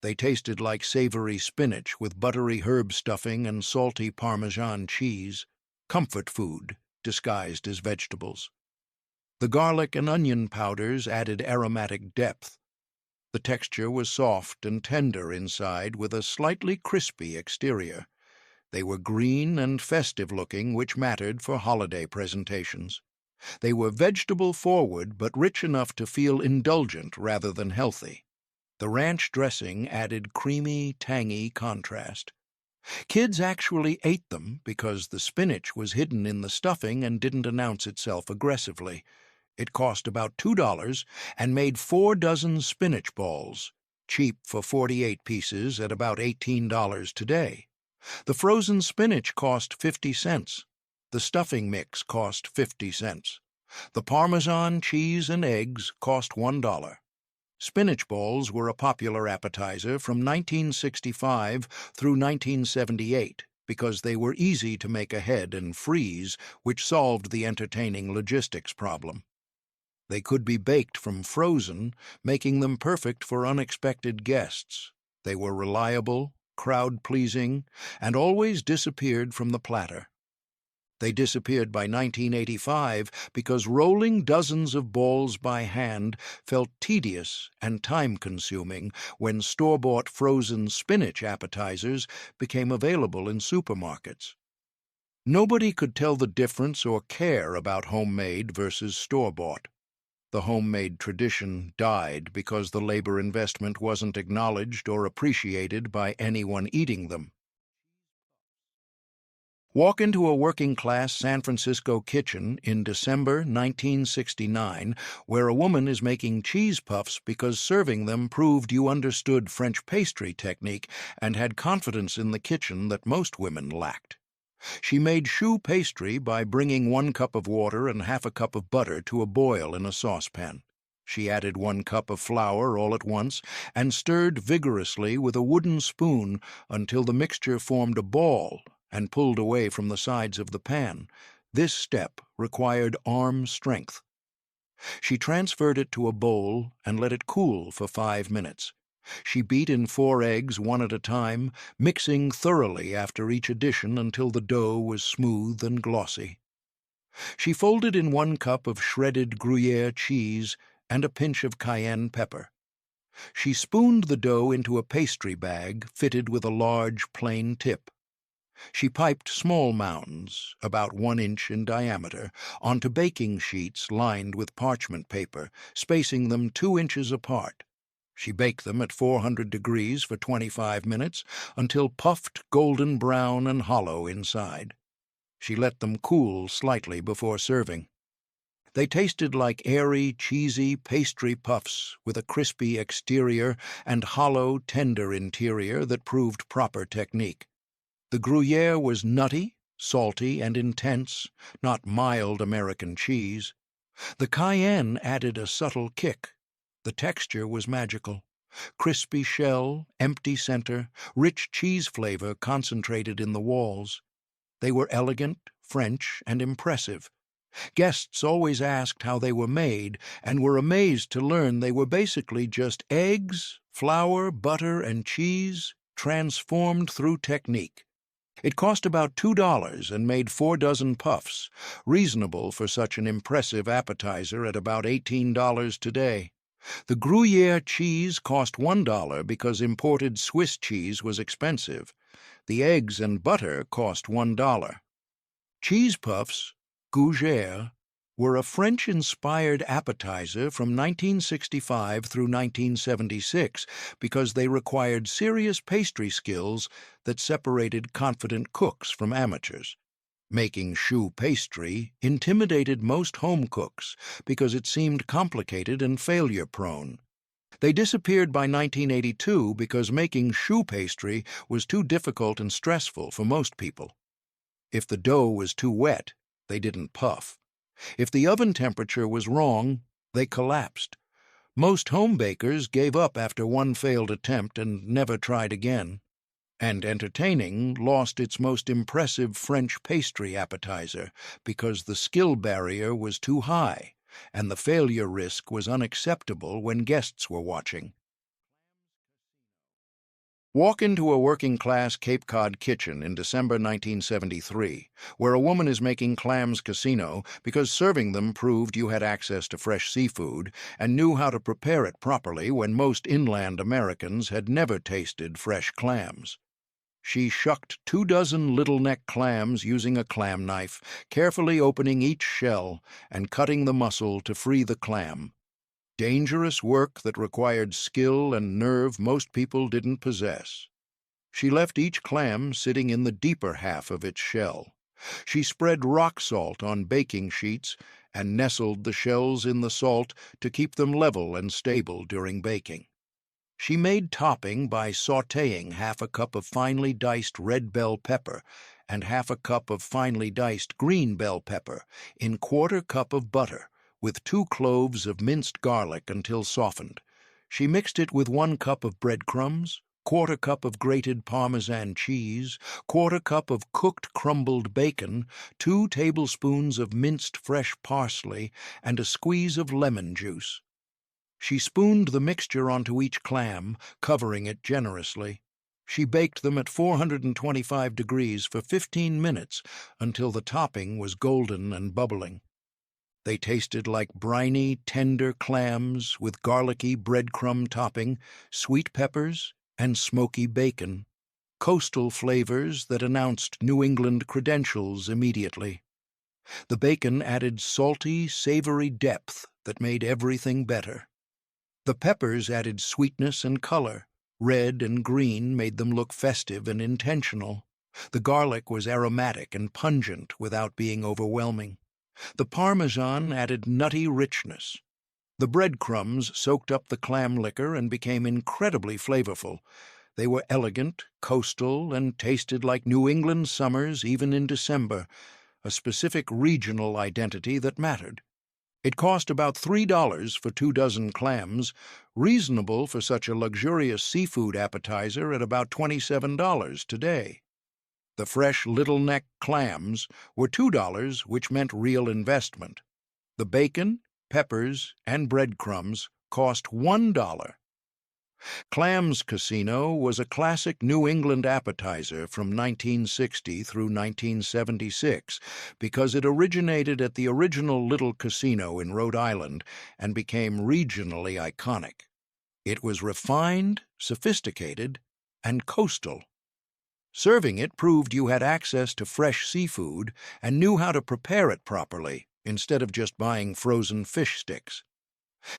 They tasted like savory spinach with buttery herb stuffing and salty Parmesan cheese, comfort food disguised as vegetables. The garlic and onion powders added aromatic depth. The texture was soft and tender inside with a slightly crispy exterior. They were green and festive-looking, which mattered for holiday presentations. They were vegetable-forward but rich enough to feel indulgent rather than healthy. The ranch dressing added creamy, tangy contrast. Kids actually ate them because the spinach was hidden in the stuffing and didn't announce itself aggressively. It cost about $2 and made 4 dozen spinach balls, cheap for 48 pieces at about $18 today. The frozen spinach cost 50 cents. The stuffing mix cost 50 cents. The Parmesan, cheese, and eggs cost $1. Spinach balls were a popular appetizer from 1965 through 1978 because they were easy to make ahead and freeze, which solved the entertaining logistics problem. They could be baked from frozen, making them perfect for unexpected guests. They were reliable, crowd-pleasing, and always disappeared from the platter. They disappeared by 1985 because rolling dozens of balls by hand felt tedious and time-consuming when store-bought frozen spinach appetizers became available in supermarkets. Nobody could tell the difference or care about homemade versus store-bought. The homemade tradition died because the labor investment wasn't acknowledged or appreciated by anyone eating them. Walk into a working-class San Francisco kitchen in December 1969 where a woman is making cheese puffs because serving them proved you understood French pastry technique and had confidence in the kitchen that most women lacked. She made choux pastry by bringing 1 cup of water and half a cup of butter to a boil in a saucepan. She added 1 cup of flour all at once and stirred vigorously with a wooden spoon until the mixture formed a ball and pulled away from the sides of the pan. This step required arm strength. She transferred it to a bowl and let it cool for 5 minutes. She beat in 4 eggs one at a time, mixing thoroughly after each addition until the dough was smooth and glossy. She folded in 1 cup of shredded Gruyere cheese and a pinch of cayenne pepper. She spooned the dough into a pastry bag fitted with a large plain tip. She piped small mounds, about 1 inch in diameter, onto baking sheets lined with parchment paper, spacing them 2 inches apart. She baked them at 400 degrees for 25 minutes until puffed golden brown and hollow inside. She let them cool slightly before serving. They tasted like airy, cheesy pastry puffs with a crispy exterior and hollow, tender interior that proved proper technique. The Gruyere was nutty, salty, and intense, not mild American cheese. The cayenne added a subtle kick. The texture was magical. Crispy shell, empty center, rich cheese flavor concentrated in the walls. They were elegant, French, and impressive. Guests always asked how they were made and were amazed to learn they were basically just eggs, flour, butter, and cheese transformed through technique. It cost about $2 and made 4 dozen puffs, reasonable for such an impressive appetizer at about $18 today. The Gruyere cheese cost $1 because imported Swiss cheese was expensive. The eggs and butter cost $1. Cheese puffs, gougere, were a French-inspired appetizer from 1965 through 1976 because they required serious pastry skills that separated confident cooks from amateurs. Making choux pastry intimidated most home cooks because it seemed complicated and failure-prone. They disappeared by 1982 because making choux pastry was too difficult and stressful for most people. If the dough was too wet, they didn't puff. If the oven temperature was wrong, they collapsed. Most home bakers gave up after 1 failed attempt and never tried again. And entertaining lost its most impressive French pastry appetizer because the skill barrier was too high and the failure risk was unacceptable when guests were watching. Walk into a working-class Cape Cod kitchen in December 1973, where a woman is making clams casino because serving them proved you had access to fresh seafood and knew how to prepare it properly when most inland Americans had never tasted fresh clams. She shucked 2 dozen little-neck clams using a clam knife, carefully opening each shell and cutting the muscle to free the clam. Dangerous work that required skill and nerve most people didn't possess. She left each clam sitting in the deeper half of its shell. She spread rock salt on baking sheets and nestled the shells in the salt to keep them level and stable during baking. She made topping by sautéing half a cup of finely diced red bell pepper and half a cup of finely diced green bell pepper in 1/4 cup of butter, with 2 cloves of minced garlic until softened. She mixed it with 1 cup of breadcrumbs, quarter cup of grated Parmesan cheese, quarter cup of cooked crumbled bacon, 2 tablespoons of minced fresh parsley, and a squeeze of lemon juice. She spooned the mixture onto each clam, covering it generously. She baked them at 425 degrees for 15 minutes until the topping was golden and bubbling. They tasted like briny, tender clams with garlicky breadcrumb topping, sweet peppers, and smoky bacon, coastal flavors that announced New England credentials immediately. The bacon added salty, savory depth that made everything better. The peppers added sweetness and color. Red and green made them look festive and intentional. The garlic was aromatic and pungent without being overwhelming. The Parmesan added nutty richness. The breadcrumbs soaked up the clam liquor and became incredibly flavorful. They were elegant, coastal, and tasted like New England summers even in December, a specific regional identity that mattered. It cost about $3 for 2 dozen clams, reasonable for such a luxurious seafood appetizer at about $27 today. The fresh little neck clams were $2, which meant real investment. The bacon, peppers, and breadcrumbs cost $1. Clams Casino was a classic New England appetizer from 1960 through 1976 because it originated at the original Little Casino in Rhode Island and became regionally iconic. It was refined, sophisticated, and coastal. Serving it proved you had access to fresh seafood and knew how to prepare it properly instead of just buying frozen fish sticks.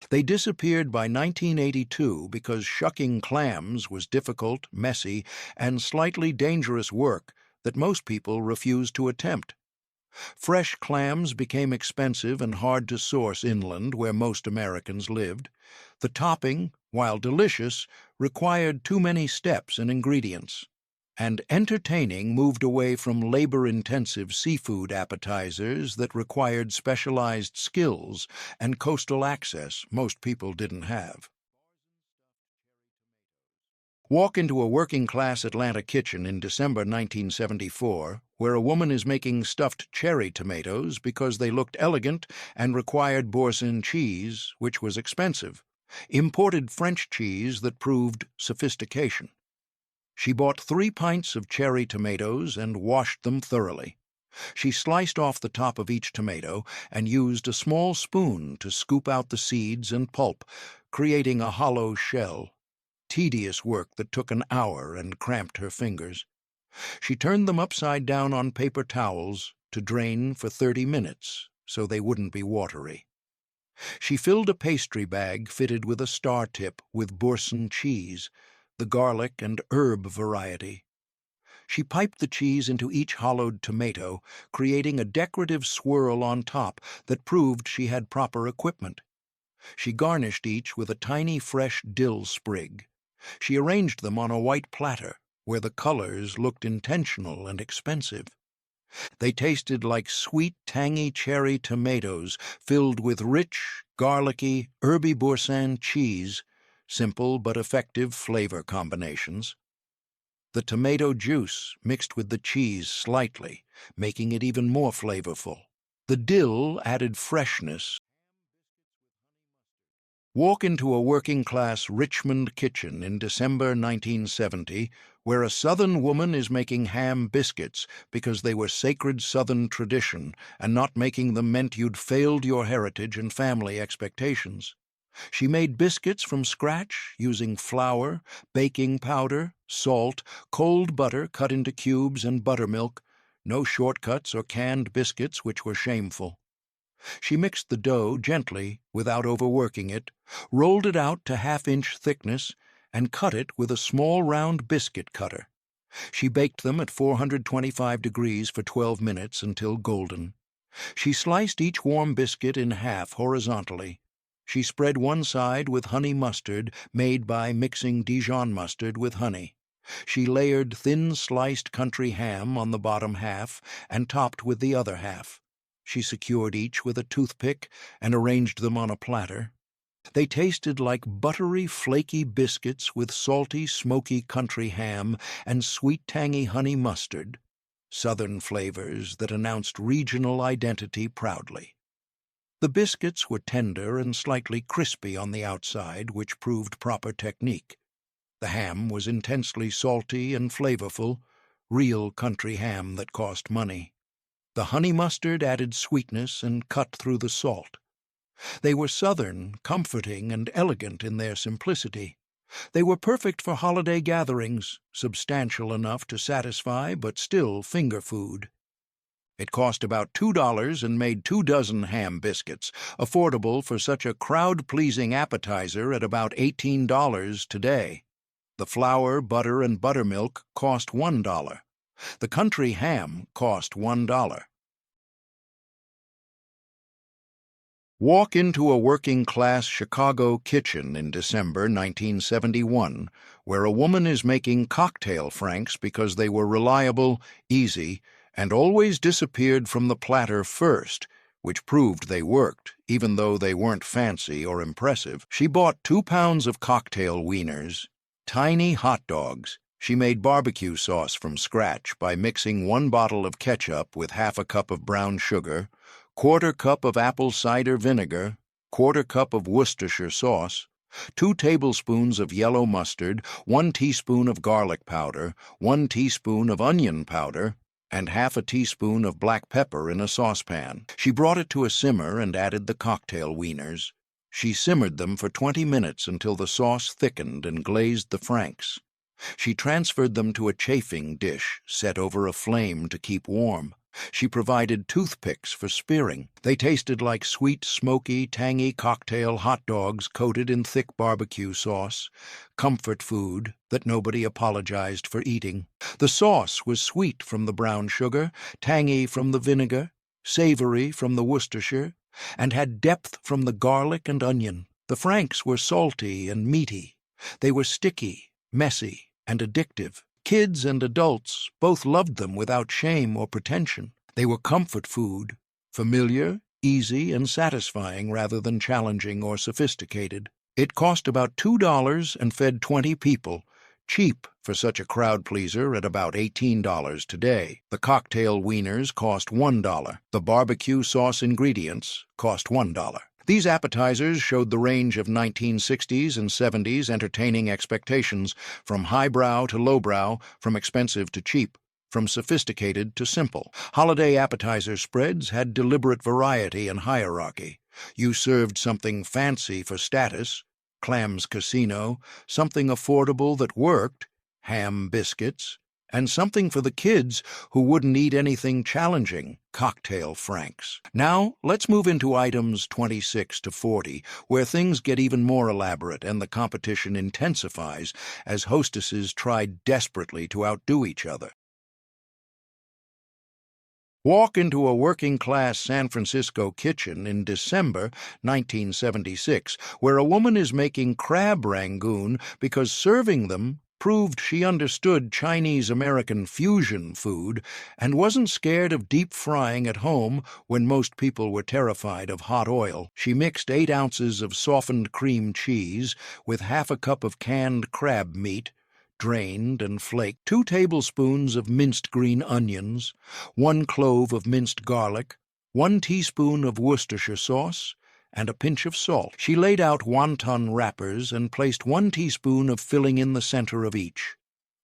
They disappeared by 1982 because shucking clams was difficult, messy, and slightly dangerous work that most people refused to attempt. Fresh clams became expensive and hard to source inland where most Americans lived. The topping, while delicious, required too many steps and ingredients. And entertaining moved away from labor-intensive seafood appetizers that required specialized skills and coastal access most people didn't have. Walk into a working-class Atlanta kitchen in December 1974, where a woman is making stuffed cherry tomatoes because they looked elegant and required Boursin cheese, which was expensive, imported French cheese that proved sophistication. She bought 3 pints of cherry tomatoes and washed them thoroughly. She sliced off the top of each tomato and used a small spoon to scoop out the seeds and pulp, creating a hollow shell. Tedious work that took an hour and cramped her fingers. She turned them upside down on paper towels to drain for 30 minutes so they wouldn't be watery. She filled a pastry bag fitted with a star tip with Boursin cheese, the garlic and herb variety. She piped the cheese into each hollowed tomato, creating a decorative swirl on top that proved she had proper equipment. She garnished each with a tiny fresh dill sprig. She arranged them on a white platter, where the colors looked intentional and expensive. They tasted like sweet, tangy cherry tomatoes filled with rich, garlicky, herby Boursin cheese, simple but effective flavor combinations. The tomato juice mixed with the cheese slightly, making it even more flavorful. The dill added freshness. Walk into a working-class Richmond kitchen in December 1970, where a Southern woman is making ham biscuits because they were sacred Southern tradition, and not making them meant you'd failed your heritage and family expectations. She made biscuits from scratch using flour, baking powder, salt, cold butter cut into cubes, and buttermilk. No shortcuts or canned biscuits, which were shameful. She mixed the dough gently without overworking it, rolled it out to half-inch thickness, and cut it with a small round biscuit cutter. She baked them at 425 degrees for 12 minutes until golden. She sliced each warm biscuit in half horizontally. She spread one side with honey mustard made by mixing Dijon mustard with honey. She layered thin-sliced country ham on the bottom half and topped with the other half. She secured each with a toothpick and arranged them on a platter. They tasted like buttery, flaky biscuits with salty, smoky country ham and sweet, tangy honey mustard, Southern flavors that announced regional identity proudly. The biscuits were tender and slightly crispy on the outside, which proved proper technique. The ham was intensely salty and flavorful, real country ham that cost money. The honey mustard added sweetness and cut through the salt. They were Southern, comforting, and elegant in their simplicity. They were perfect for holiday gatherings, substantial enough to satisfy but still finger food. It cost about $2 and made 2 dozen ham biscuits, affordable for such a crowd-pleasing appetizer at about $18 today. The flour, butter, and buttermilk cost $1. The country ham cost $1. Walk into a working-class Chicago kitchen in December 1971, where a woman is making cocktail franks because they were reliable, easy, and always disappeared from the platter first, which proved they worked, even though they weren't fancy or impressive. She bought 2 pounds of cocktail wieners, tiny hot dogs. She made barbecue sauce from scratch by mixing 1 bottle of ketchup with half a cup of brown sugar, 1/4 cup of apple cider vinegar, 1/4 cup of Worcestershire sauce, 2 tablespoons of yellow mustard, 1 teaspoon of garlic powder, 1 teaspoon of onion powder, and half a teaspoon of black pepper in a saucepan. She brought it to a simmer and added the cocktail wieners. She simmered them for 20 minutes until the sauce thickened and glazed the franks. She transferred them to a chafing dish set over a flame to keep warm. She provided toothpicks for spearing. They tasted like sweet, smoky, tangy cocktail hot dogs coated in thick barbecue sauce, comfort food that nobody apologized for eating. The sauce was sweet from the brown sugar, tangy from the vinegar, savory from the Worcestershire, and had depth from the garlic and onion. The franks were salty and meaty. They were sticky, messy, and addictive. Kids and adults both loved them without shame or pretension. They were comfort food, familiar, easy, and satisfying rather than challenging or sophisticated. It cost about $2 and fed 20 people, cheap for such a crowd-pleaser at about $18 today. The cocktail wieners cost $1. The barbecue sauce ingredients cost $1. These appetizers showed the range of 1960s and 70s entertaining expectations, from highbrow to lowbrow, from expensive to cheap, from sophisticated to simple. Holiday appetizer spreads had deliberate variety and hierarchy. You served something fancy for status, Clams Casino, something affordable that worked, ham biscuits, and something for the kids who wouldn't eat anything challenging, cocktail franks. Now, let's move into items 26 to 40, where things get even more elaborate and the competition intensifies as hostesses try desperately to outdo each other. Walk into a working-class San Francisco kitchen in December 1976, where a woman is making crab rangoon because serving them proved she understood Chinese-American fusion food and wasn't scared of deep frying at home when most people were terrified of hot oil. She mixed 8 ounces of softened cream cheese with half a cup of canned crab meat, drained and flaked, 2 tablespoons of minced green onions, 1 clove of minced garlic, 1 teaspoon of Worcestershire sauce, and a pinch of salt. She laid out wonton wrappers and placed 1 teaspoon of filling in the center of each.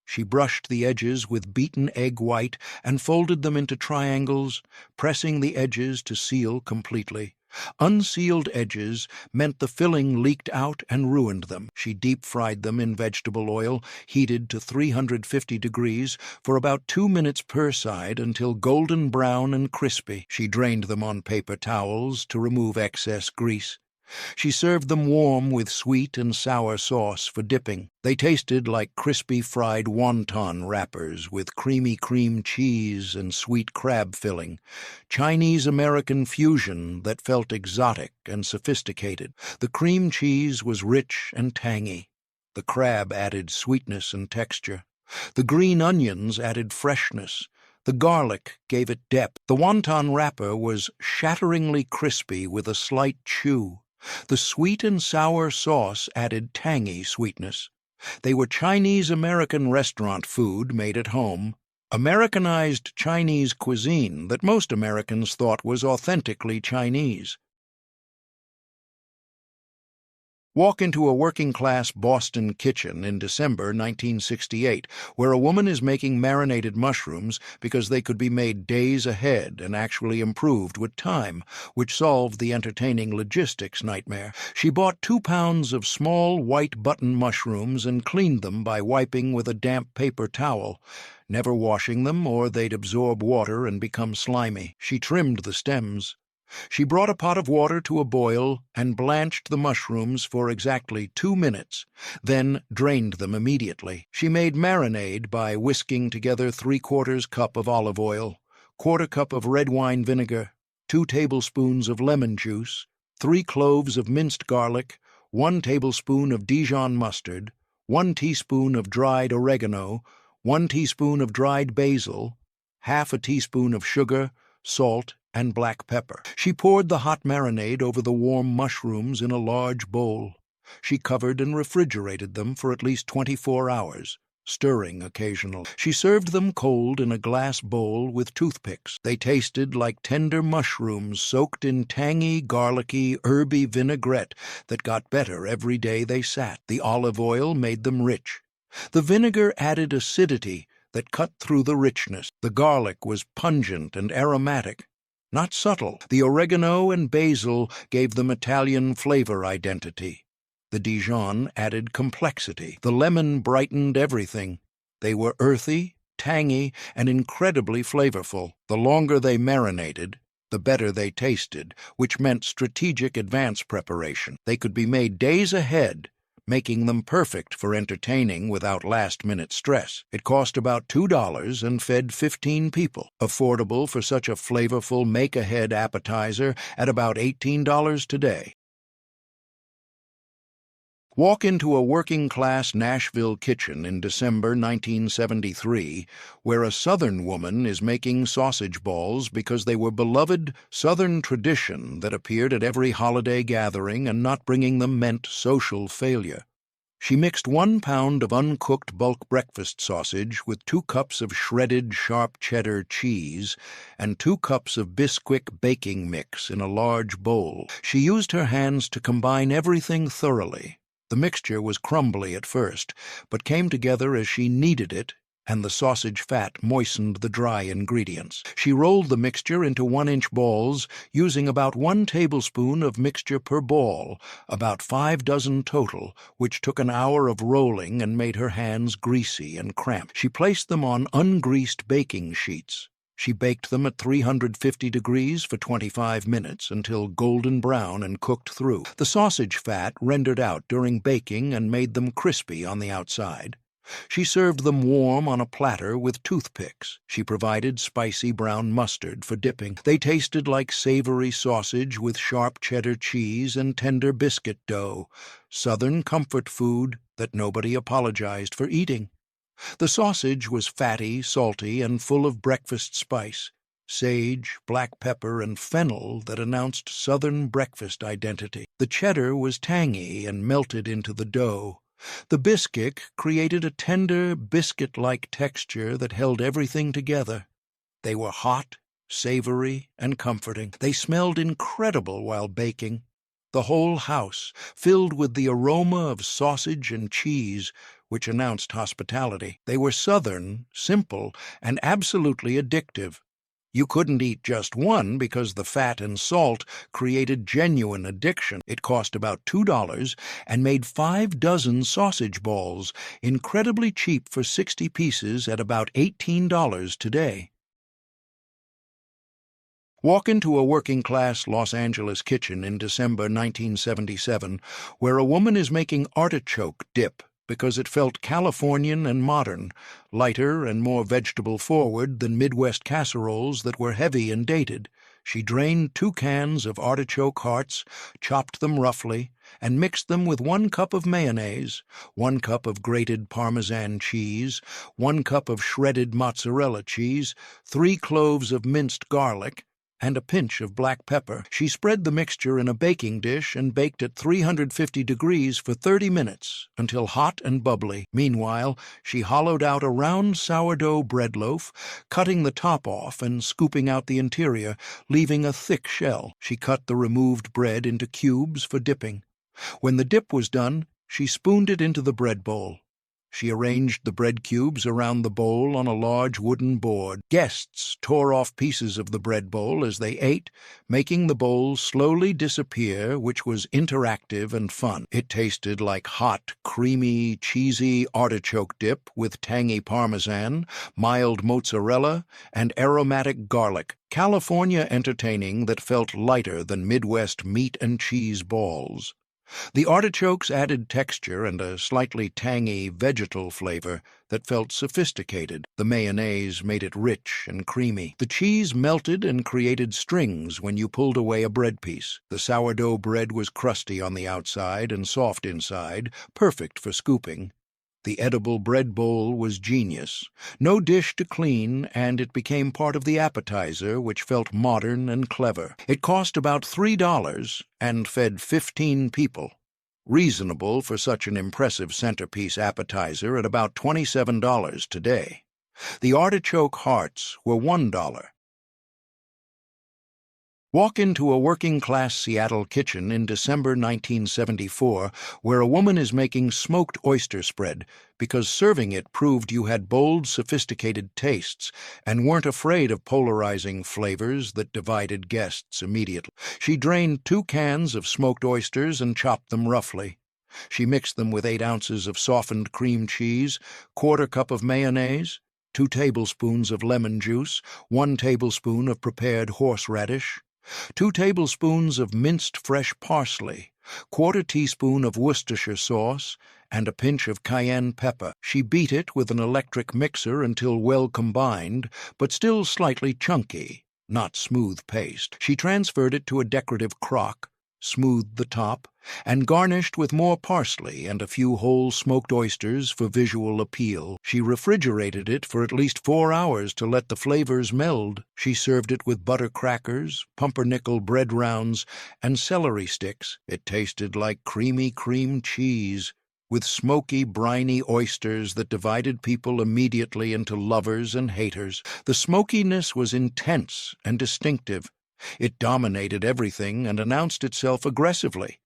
She brushed the edges with beaten egg white and folded them into triangles, pressing the edges to seal completely. Unsealed edges meant the filling leaked out and ruined them. She deep-fried them in vegetable oil, heated to 350 degrees, for about 2 minutes per side until golden brown and crispy. She drained them on paper towels to remove excess grease. She served them warm with sweet and sour sauce for dipping. They tasted like crispy fried wonton wrappers with creamy cream cheese and sweet crab filling, Chinese-American fusion that felt exotic and sophisticated. The cream cheese was rich and tangy. The crab added sweetness and texture. The green onions added freshness. The garlic gave it depth. The wonton wrapper was shatteringly crispy with a slight chew. The sweet and sour sauce added tangy sweetness. They were Chinese-American restaurant food made at home, Americanized Chinese cuisine that most Americans thought was authentically Chinese. Walk into a working-class Boston kitchen in December 1968, where a woman is making marinated mushrooms because they could be made days ahead and actually improved with time, which solved the entertaining logistics nightmare. She bought 2 pounds of small white button mushrooms and cleaned them by wiping with a damp paper towel, never washing them or they'd absorb water and become slimy. She trimmed the stems. She brought a pot of water to a boil and blanched the mushrooms for exactly 2 minutes, then drained them immediately. She made marinade by whisking together 3/4 cup of olive oil, 1/4 cup of red wine vinegar, 2 tablespoons of lemon juice, 3 cloves of minced garlic, 1 tablespoon of Dijon mustard, 1 teaspoon of dried oregano, 1 teaspoon of dried basil, half a teaspoon of sugar, salt, and black pepper. She poured the hot marinade over the warm mushrooms in a large bowl. She covered and refrigerated them for at least 24 hours, stirring occasionally. She served them cold in a glass bowl with toothpicks. They tasted like tender mushrooms soaked in tangy, garlicky, herby vinaigrette that got better every day they sat. The olive oil made them rich. The vinegar added acidity that cut through the richness. The garlic was pungent and aromatic, not subtle. The oregano and basil gave them Italian flavor identity. The Dijon added complexity. The lemon brightened everything. They were earthy, tangy, and incredibly flavorful. The longer they marinated, the better they tasted, which meant strategic advance preparation. They could be made days ahead, making them perfect for entertaining without last-minute stress. It cost about $2 and fed 15 people, affordable for such a flavorful make-ahead appetizer at about $18 today. Walk into a working-class Nashville kitchen in December 1973, where a Southern woman is making sausage balls because they were beloved Southern tradition that appeared at every holiday gathering, and not bringing them meant social failure. She mixed 1 pound of uncooked bulk breakfast sausage with 2 cups of shredded sharp cheddar cheese and 2 cups of Bisquick baking mix in a large bowl. She used her hands to combine everything thoroughly. The mixture was crumbly at first, but came together as she kneaded it, and the sausage fat moistened the dry ingredients. She rolled the mixture into 1-inch balls, using about 1 tablespoon of mixture per ball, about 5 dozen total, which took an hour of rolling and made her hands greasy and cramped. She placed them on ungreased baking sheets. She baked them at 350 degrees for 25 minutes until golden brown and cooked through. The sausage fat rendered out during baking and made them crispy on the outside. She served them warm on a platter with toothpicks. She provided spicy brown mustard for dipping. They tasted like savory sausage with sharp cheddar cheese and tender biscuit dough, Southern comfort food that nobody apologized for eating. The sausage was fatty, salty, and full of breakfast spice, sage, black pepper, and fennel that announced Southern breakfast identity. The cheddar was tangy and melted into the dough. The biscuit created a tender, biscuit-like texture that held everything together. They were hot, savory, and comforting. They smelled incredible while baking. The whole house filled with the aroma of sausage and cheese, which announced hospitality. They were Southern, simple, and absolutely addictive. You couldn't eat just one because the fat and salt created genuine addiction. It cost about $2 and made 5 dozen sausage balls, incredibly cheap for 60 pieces at about $18 today. Walk into a working-class Los Angeles kitchen in December 1977, where a woman is making artichoke dip because it felt Californian and modern, lighter and more vegetable-forward than Midwest casseroles that were heavy and dated. She drained 2 cans of artichoke hearts, chopped them roughly, and mixed them with 1 cup of mayonnaise, 1 cup of grated Parmesan cheese, 1 cup of shredded mozzarella cheese, 3 cloves of minced garlic, and a pinch of black pepper. She spread the mixture in a baking dish and baked at 350 degrees for 30 minutes until hot and bubbly. Meanwhile, she hollowed out a round sourdough bread loaf, cutting the top off and scooping out the interior, leaving a thick shell. She cut the removed bread into cubes for dipping. When the dip was done, she spooned it into the bread bowl. She arranged the bread cubes around the bowl on a large wooden board. Guests tore off pieces of the bread bowl as they ate, making the bowl slowly disappear, which was interactive and fun. It tasted like hot, creamy, cheesy artichoke dip with tangy parmesan, mild mozzarella, and aromatic garlic. California entertaining that felt lighter than Midwest meat and cheese balls. The artichokes added texture and a slightly tangy vegetal flavor that felt sophisticated. The mayonnaise made it rich and creamy. The cheese melted and created strings when you pulled away a bread piece. The sourdough bread was crusty on the outside and soft inside, perfect for scooping. The edible bread bowl was genius. No dish to clean, and it became part of the appetizer, which felt modern and clever. It cost about $3 and fed 15 people. Reasonable for such an impressive centerpiece appetizer at about $27 today. The artichoke hearts were $1. Walk into a working-class Seattle kitchen in December 1974 where a woman is making smoked oyster spread because serving it proved you had bold, sophisticated tastes and weren't afraid of polarizing flavors that divided guests immediately. She drained 2 cans of smoked oysters and chopped them roughly. She mixed them with 8 ounces of softened cream cheese, 1/4 cup of mayonnaise, 2 tablespoons of lemon juice, 1 tablespoon of prepared horseradish, 2 tablespoons of minced fresh parsley, 1/4 teaspoon of Worcestershire sauce, and a pinch of cayenne pepper. She beat it with an electric mixer until well combined, but still slightly chunky, not smooth paste. She transferred it to a decorative crock, smoothed the top, and garnished with more parsley and a few whole smoked oysters for visual appeal. She refrigerated it for at least 4 hours to let the flavors meld. She served it with butter crackers, pumpernickel bread rounds, and celery sticks. It tasted like creamy cream cheese, with smoky, briny oysters that divided people immediately into lovers and haters. The smokiness was intense and distinctive. It dominated everything and announced itself aggressively.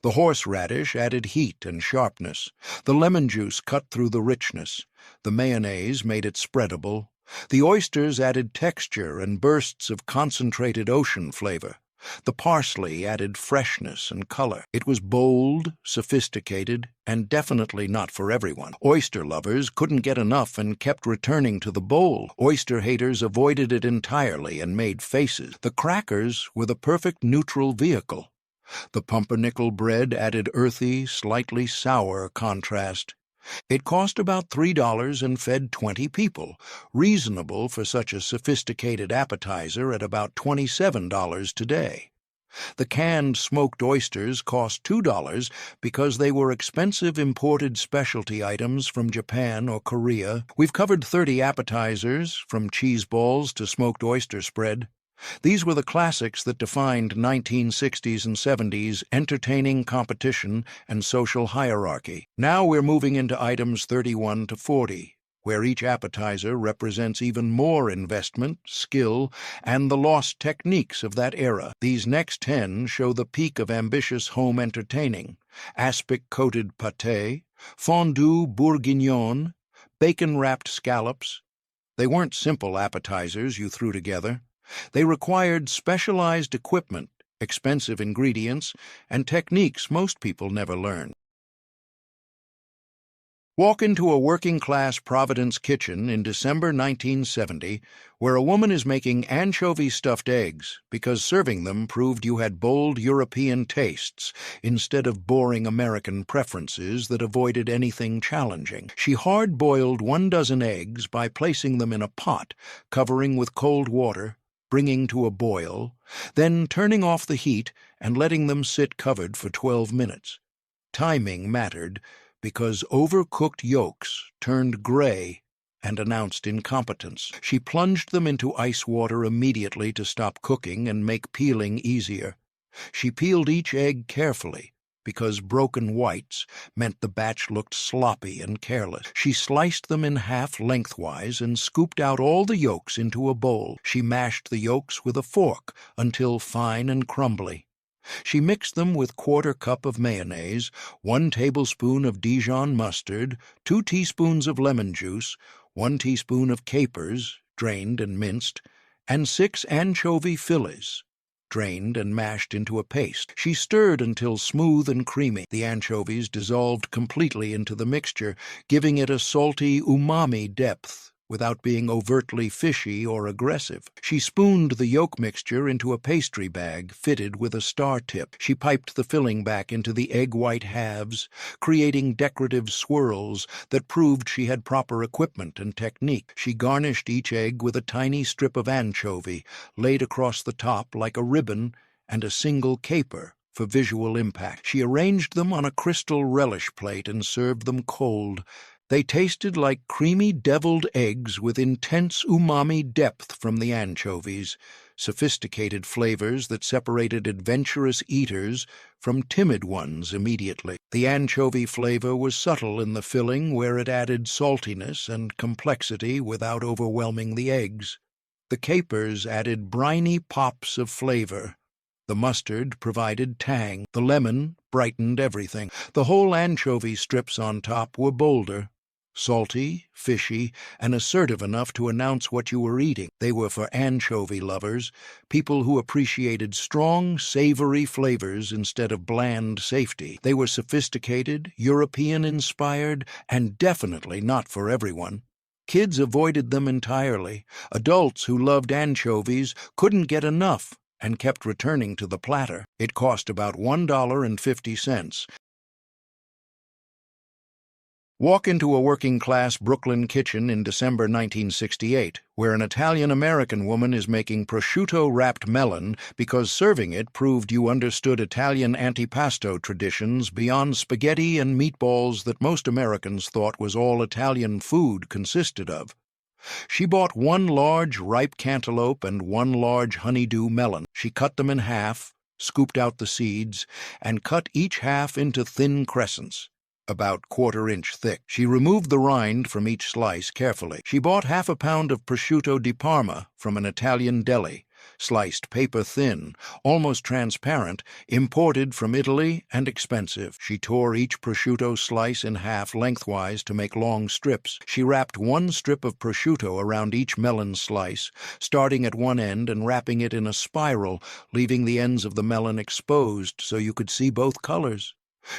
The horseradish added heat and sharpness. The lemon juice cut through the richness. The mayonnaise made it spreadable. The oysters added texture and bursts of concentrated ocean flavor. The parsley added freshness and color. It was bold, sophisticated, and definitely not for everyone. Oyster lovers couldn't get enough and kept returning to the bowl. Oyster haters avoided it entirely and made faces. The crackers were the perfect neutral vehicle. The pumpernickel bread added earthy, slightly sour contrast. It cost about $3 and fed 20 people, reasonable for such a sophisticated appetizer at about $27 today. The canned smoked oysters cost $2 because they were expensive imported specialty items from Japan or Korea. We've covered 30 appetizers, from cheese balls to smoked oyster spread. These were the classics that defined 1960s and 70s entertaining competition and social hierarchy. Now we're moving into items 31 to 40, where each appetizer represents even more investment, skill, and the lost techniques of that era. These next 10 show the peak of ambitious home entertaining: aspic-coated pate, fondue bourguignonne, bacon-wrapped scallops. They weren't simple appetizers you threw together. They required specialized equipment, expensive ingredients, and techniques most people never learn. Walk into a working-class Providence kitchen in December 1970 where a woman is making anchovy-stuffed eggs because serving them proved you had bold European tastes instead of boring American preferences that avoided anything challenging. She hard-boiled 12 eggs by placing them in a pot, covering with cold water, bringing to a boil, then turning off the heat and letting them sit covered for 12 minutes. Timing mattered because overcooked yolks turned gray and announced incompetence. She plunged them into ice water immediately to stop cooking and make peeling easier. She peeled each egg carefully, because broken whites meant the batch looked sloppy and careless. She sliced them in half lengthwise and scooped out all the yolks into a bowl. She mashed the yolks with a fork until fine and crumbly. She mixed them with 1/4 cup of mayonnaise, 1 tablespoon of Dijon mustard, 2 teaspoons of lemon juice, 1 teaspoon of capers, drained and minced, and 6 anchovy fillets, drained and mashed into a paste. She stirred until smooth and creamy. The anchovies dissolved completely into the mixture, giving it a salty umami depth without being overtly fishy or aggressive. She spooned the yolk mixture into a pastry bag fitted with a star tip. She piped the filling back into the egg white halves, creating decorative swirls that proved she had proper equipment and technique. She garnished each egg with a tiny strip of anchovy, laid across the top like a ribbon, and a single caper for visual impact. She arranged them on a crystal relish plate and served them cold. They tasted like creamy deviled eggs with intense umami depth from the anchovies, sophisticated flavors that separated adventurous eaters from timid ones immediately. The anchovy flavor was subtle in the filling, where it added saltiness and complexity without overwhelming the eggs. The capers added briny pops of flavor. The mustard provided tang. The lemon brightened everything. The whole anchovy strips on top were bolder, salty, fishy, and assertive enough to announce what you were eating. They were for anchovy lovers, people who appreciated strong, savory flavors instead of bland safety. They were sophisticated, European-inspired, and definitely not for everyone. Kids avoided them entirely. Adults who loved anchovies couldn't get enough and kept returning to the platter. It cost about $1.50. Walk into a working-class Brooklyn kitchen in December 1968, where an Italian-American woman is making prosciutto-wrapped melon because serving it proved you understood Italian antipasto traditions beyond spaghetti and meatballs that most Americans thought was all Italian food consisted of. She bought 1 large ripe cantaloupe and 1 large honeydew melon. She cut them in half, scooped out the seeds, and cut each half into thin crescents, about 1/4 inch thick. She removed the rind from each slice carefully. She bought 1/2 pound of prosciutto di Parma from an Italian deli, sliced paper-thin, almost transparent, imported from Italy and expensive. She tore each prosciutto slice in half lengthwise to make long strips. She wrapped 1 strip of prosciutto around each melon slice, starting at one end and wrapping it in a spiral, leaving the ends of the melon exposed so you could see both colors.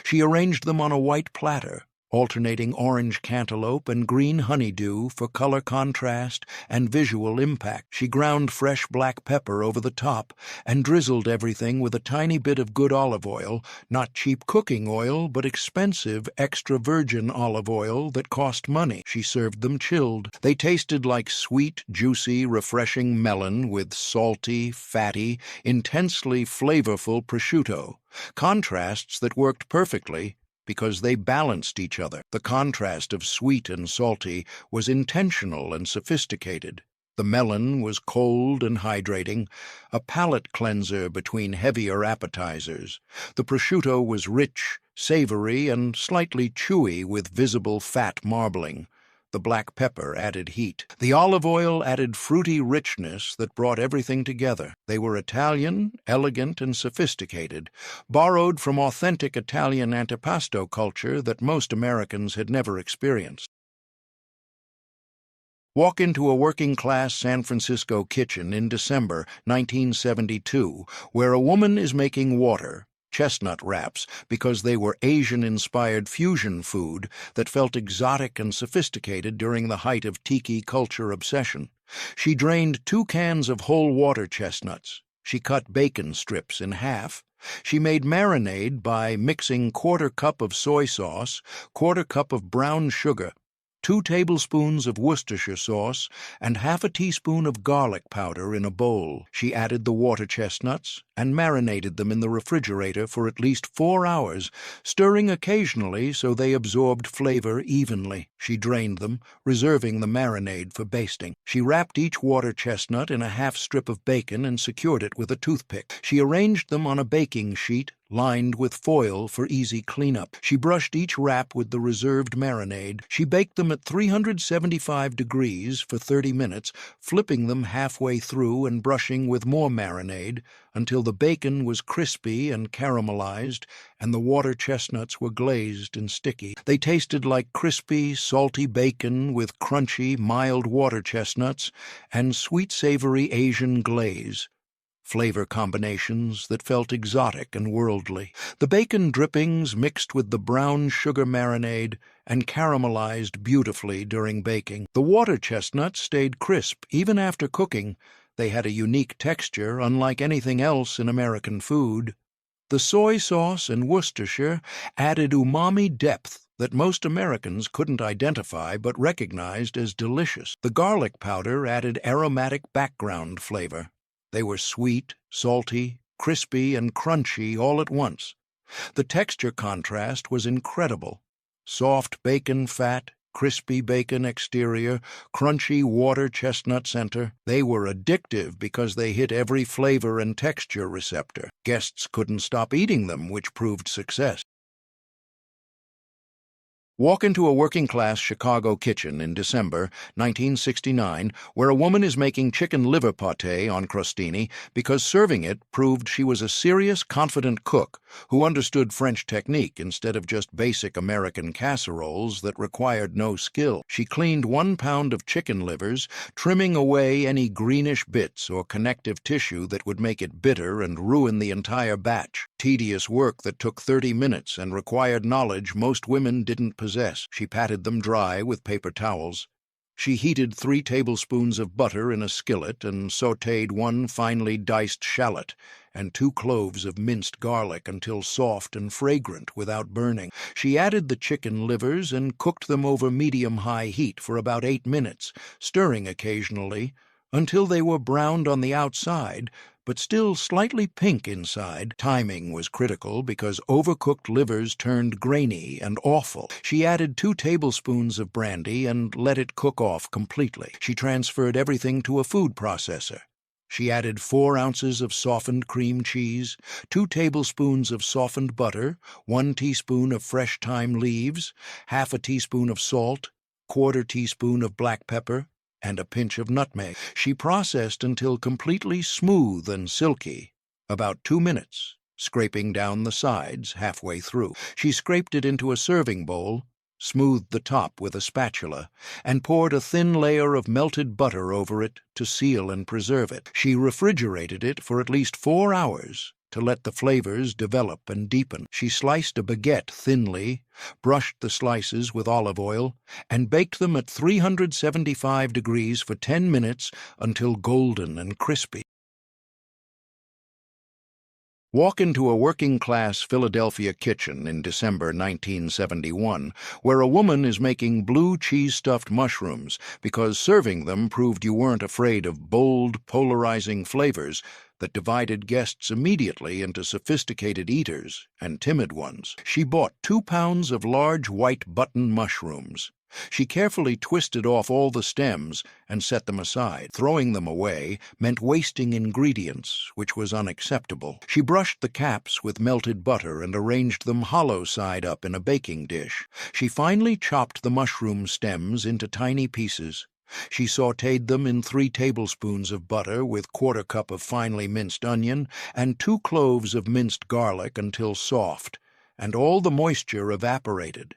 She arranged them on a white platter, alternating orange cantaloupe and green honeydew for color contrast and visual impact. She ground fresh black pepper over the top and drizzled everything with a tiny bit of good olive oil, not cheap cooking oil, but expensive extra virgin olive oil that cost money. She served them chilled. They tasted like sweet, juicy, refreshing melon with salty, fatty, intensely flavorful prosciutto, contrasts that worked perfectly because they balanced each other. The contrast of sweet and salty was intentional and sophisticated. The melon was cold and hydrating, a palate cleanser between heavier appetizers. The prosciutto was rich, savory, and slightly chewy with visible fat marbling. The black pepper added heat. The olive oil added fruity richness that brought everything together. They were Italian, elegant, and sophisticated, borrowed from authentic Italian antipasto culture that most Americans had never experienced. Walk into a working-class San Francisco kitchen in December 1972, where a woman is making water, chestnut wraps, because they were Asian-inspired fusion food that felt exotic and sophisticated during the height of tiki culture obsession. She drained 2 cans of whole water chestnuts. She cut bacon strips in half. She made marinade by mixing 1/4 cup of soy sauce, 1/4 cup of brown sugar, 2 tablespoons of Worcestershire sauce, and half a teaspoon of garlic powder in a bowl. She added the water chestnuts and marinated them in the refrigerator for at least 4 hours, stirring occasionally so they absorbed flavor evenly. She drained them, reserving the marinade for basting. She wrapped each water chestnut in a half strip of bacon and secured it with a toothpick. She arranged them on a baking sheet lined with foil for easy cleanup. She brushed each wrap with the reserved marinade. She baked them at 375 degrees for 30 minutes, flipping them halfway through and brushing with more marinade until the bacon was crispy and caramelized and the water chestnuts were glazed and sticky. They tasted like crispy, salty bacon with crunchy, mild water chestnuts and sweet-savory Asian glaze. Flavor combinations that felt exotic and worldly. The bacon drippings mixed with the brown sugar marinade and caramelized beautifully during baking. The water chestnuts stayed crisp even after cooking. They had a unique texture unlike anything else in American food. The soy sauce and Worcestershire added umami depth that most Americans couldn't identify but recognized as delicious. The garlic powder added aromatic background flavor. They were sweet, salty, crispy, and crunchy all at once. The texture contrast was incredible. Soft bacon fat, crispy bacon exterior, crunchy water chestnut center. They were addictive because they hit every flavor and texture receptor. Guests couldn't stop eating them, which proved success. Walk into a working-class Chicago kitchen in December 1969 where a woman is making chicken liver pate on crostini because serving it proved she was a serious, confident cook who understood French technique instead of just basic American casseroles that required no skill. She cleaned 1 pound of chicken livers, trimming away any greenish bits or connective tissue that would make it bitter and ruin the entire batch. Tedious work that took 30 minutes and required knowledge most women didn't possess. She patted them dry with paper towels. She heated 3 tablespoons of butter in a skillet and sautéed 1 finely diced shallot and 2 cloves of minced garlic until soft and fragrant without burning. She added the chicken livers and cooked them over medium-high heat for about 8 minutes, stirring occasionally until they were browned on the outside, but still slightly pink inside. Timing was critical because overcooked livers turned grainy and awful. She added 2 tablespoons of brandy and let it cook off completely. She transferred everything to a food processor. She added 4 ounces of softened cream cheese, 2 tablespoons of softened butter, 1 teaspoon of fresh thyme leaves, half a teaspoon of salt, 1/4 teaspoon of black pepper, and a pinch of nutmeg. She processed until completely smooth and silky, about 2 minutes, scraping down the sides halfway through. She scraped it into a serving bowl, smoothed the top with a spatula, and poured a thin layer of melted butter over it to seal and preserve it. She refrigerated it for at least 4 hours to let the flavors develop and deepen. She sliced a baguette thinly, brushed the slices with olive oil, and baked them at 375 degrees for 10 minutes until golden and crispy. Walk into a working-class Philadelphia kitchen in December 1971 where a woman is making blue cheese-stuffed mushrooms because serving them proved you weren't afraid of bold, polarizing flavors that divided guests immediately into sophisticated eaters and timid ones. She bought 2 pounds of large white button mushrooms. She carefully twisted off all the stems and set them aside. Throwing them away meant wasting ingredients, which was unacceptable. She brushed the caps with melted butter and arranged them hollow side up in a baking dish. She finely chopped the mushroom stems into tiny pieces. She sautéed them in 3 tablespoons of butter with 1/4 cup of finely minced onion and 2 cloves of minced garlic until soft, and all the moisture evaporated.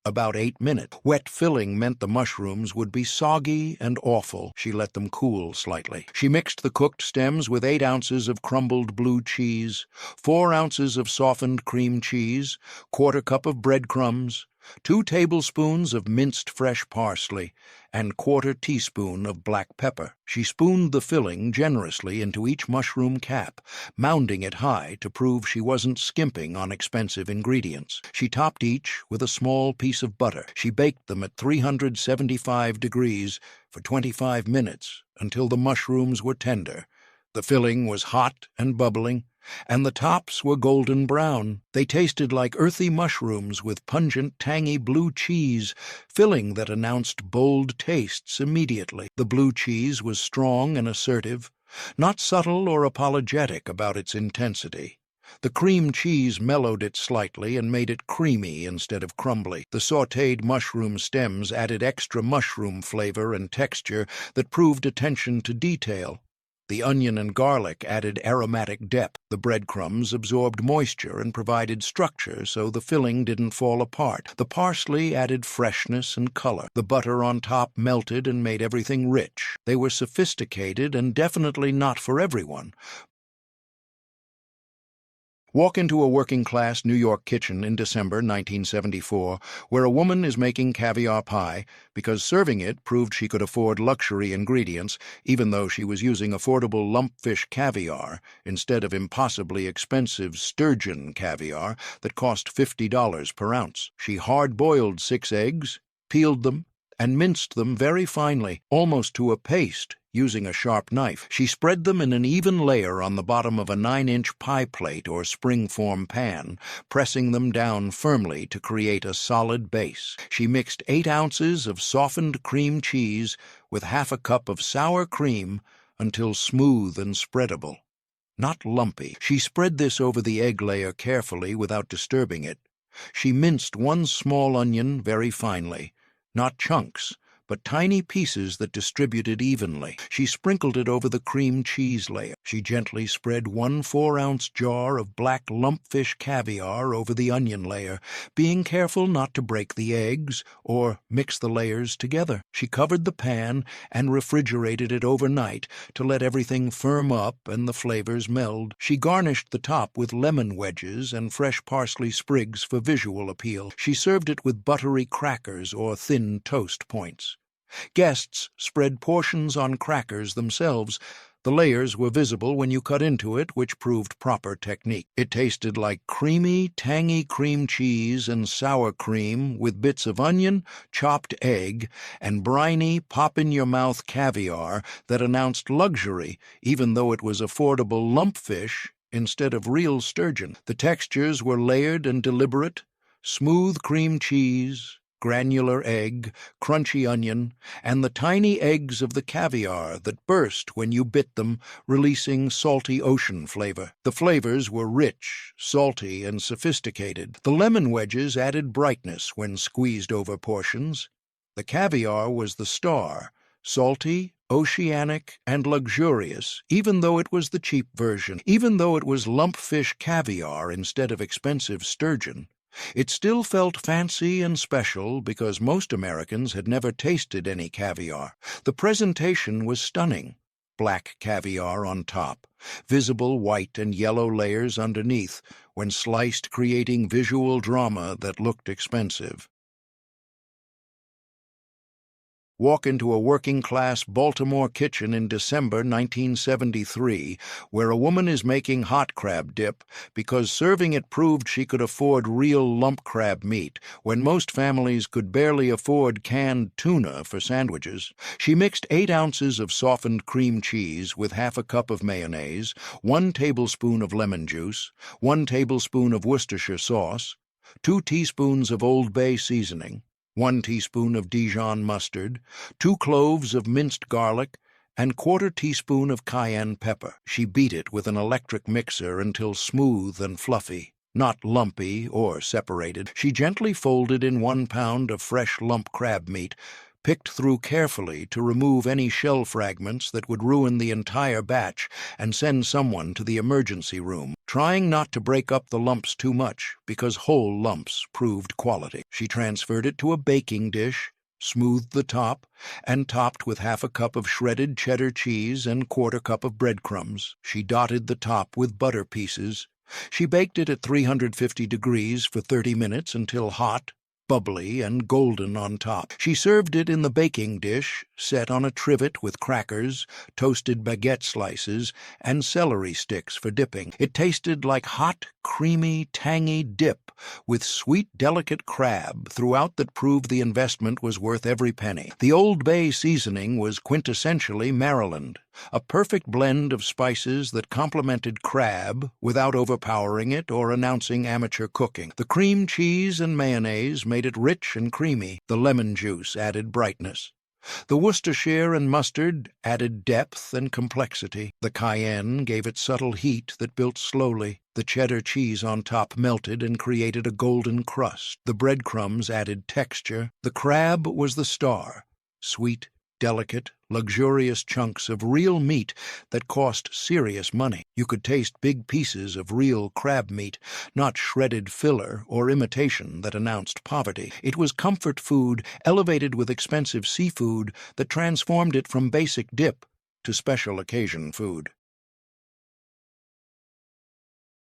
About 8 minutes. Wet filling meant the mushrooms would be soggy and awful. She let them cool slightly. She mixed the cooked stems with 8 ounces of crumbled blue cheese, 4 ounces of softened cream cheese, 1/4 cup of breadcrumbs, 2 tablespoons of minced fresh parsley, and 1/4 teaspoon of black pepper. She spooned the filling generously into each mushroom cap, mounding it high to prove she wasn't skimping on expensive ingredients. She topped each with a small piece of butter. She baked them at 375 degrees for 25 minutes until the mushrooms were tender. The filling was hot and bubbling, and the tops were golden brown. They tasted like earthy mushrooms with pungent, tangy blue cheese, filling that announced bold tastes immediately. The blue cheese was strong and assertive, not subtle or apologetic about its intensity. The cream cheese mellowed it slightly and made it creamy instead of crumbly. The sautéed mushroom stems added extra mushroom flavor and texture that proved attention to detail. The onion and garlic added aromatic depth. The breadcrumbs absorbed moisture and provided structure so the filling didn't fall apart. The parsley added freshness and color. The butter on top melted and made everything rich. They were sophisticated and definitely not for everyone. Walk into a working-class New York kitchen in December 1974, where a woman is making caviar pie because serving it proved she could afford luxury ingredients, even though she was using affordable lumpfish caviar instead of impossibly expensive sturgeon caviar that cost $50 per ounce. She hard-boiled 6 eggs, peeled them, and minced them very finely, almost to a paste, using a sharp knife. She spread them in an even layer on the bottom of a 9-inch pie plate or springform pan, pressing them down firmly to create a solid base. She mixed 8 ounces of softened cream cheese with half a cup of sour cream until smooth and spreadable, not lumpy. She spread this over the egg layer carefully without disturbing it. She minced 1 small onion very finely, not chunks, but tiny pieces that distributed evenly. She sprinkled it over the cream cheese layer. She gently spread 1 4-ounce jar of black lumpfish caviar over the onion layer, being careful not to break the eggs or mix the layers together. She covered the pan and refrigerated it overnight to let everything firm up and the flavors meld. She garnished the top with lemon wedges and fresh parsley sprigs for visual appeal. She served it with buttery crackers or thin toast points. Guests spread portions on crackers themselves. The layers were visible when you cut into it, which proved proper technique. It tasted like creamy, tangy cream cheese and sour cream with bits of onion, chopped egg, and briny, pop-in-your-mouth caviar that announced luxury, even though it was affordable lumpfish instead of real sturgeon. The textures were layered and deliberate: smooth cream cheese, granular egg, crunchy onion, and the tiny eggs of the caviar that burst when you bit them, releasing salty ocean flavor. The flavors were rich, salty, and sophisticated. The lemon wedges added brightness when squeezed over portions. The caviar was the star, salty, oceanic, and luxurious, even though it was the cheap version. Even though it was lumpfish caviar instead of expensive sturgeon, it still felt fancy and special because most Americans had never tasted any caviar. The presentation was stunning. Black caviar on top, visible white and yellow layers underneath, when sliced, creating visual drama that looked expensive. Walk into a working-class Baltimore kitchen in December 1973, where a woman is making hot crab dip because serving it proved she could afford real lump crab meat when most families could barely afford canned tuna for sandwiches. She mixed 8 ounces of softened cream cheese with half a cup of mayonnaise, 1 tablespoon of lemon juice, 1 tablespoon of Worcestershire sauce, 2 teaspoons of Old Bay seasoning, 1 teaspoon of Dijon mustard, 2 cloves of minced garlic, and 1/4 teaspoon of cayenne pepper. She beat it with an electric mixer until smooth and fluffy, not lumpy or separated. She gently folded in 1 pound of fresh lump crab meat, picked through carefully to remove any shell fragments that would ruin the entire batch and send someone to the emergency room, trying not to break up the lumps too much because whole lumps proved quality. She transferred it to a baking dish, smoothed the top, and topped with half a cup of shredded cheddar cheese and 1/4 cup of breadcrumbs. She dotted the top with butter pieces. She baked it at 350 degrees for 30 minutes until hot, bubbly and golden on top. She served it in the baking dish, set on a trivet with crackers, toasted baguette slices, and celery sticks for dipping. It tasted like hot, creamy, tangy dip with sweet, delicate crab throughout that proved the investment was worth every penny. The Old Bay seasoning was quintessentially Maryland, a perfect blend of spices that complemented crab without overpowering it or announcing amateur cooking. The cream cheese and mayonnaise made it rich and creamy. The lemon juice added brightness. The Worcestershire and mustard added depth and complexity. The cayenne gave it subtle heat that built slowly. The cheddar cheese on top melted and created a golden crust. The breadcrumbs added texture. The crab was the star, sweet, delicate, luxurious chunks of real meat that cost serious money. You could taste big pieces of real crab meat, not shredded filler or imitation that announced poverty. It was comfort food elevated with expensive seafood that transformed it from basic dip to special occasion food.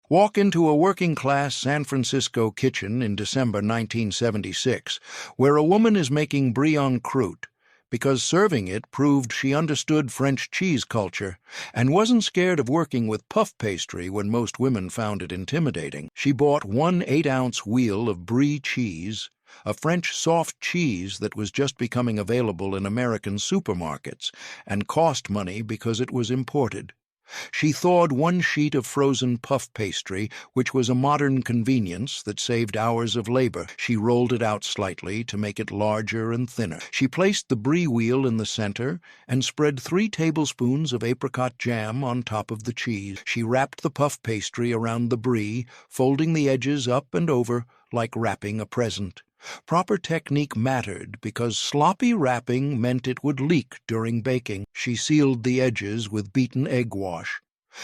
Walk into a working-class San Francisco kitchen in December 1976, where a woman is making brie en croûte, because serving it proved she understood French cheese culture and wasn't scared of working with puff pastry when most women found it intimidating. She bought 1 8-ounce wheel of brie cheese, a French soft cheese that was just becoming available in American supermarkets and cost money because it was imported. She thawed 1 sheet of frozen puff pastry, which was a modern convenience that saved hours of labor. She rolled it out slightly to make it larger and thinner. She placed the brie wheel in the center and spread 3 tablespoons of apricot jam on top of the cheese. She wrapped the puff pastry around the brie, folding the edges up and over like wrapping a present. Proper technique mattered because sloppy wrapping meant it would leak during baking. She sealed the edges with beaten egg wash.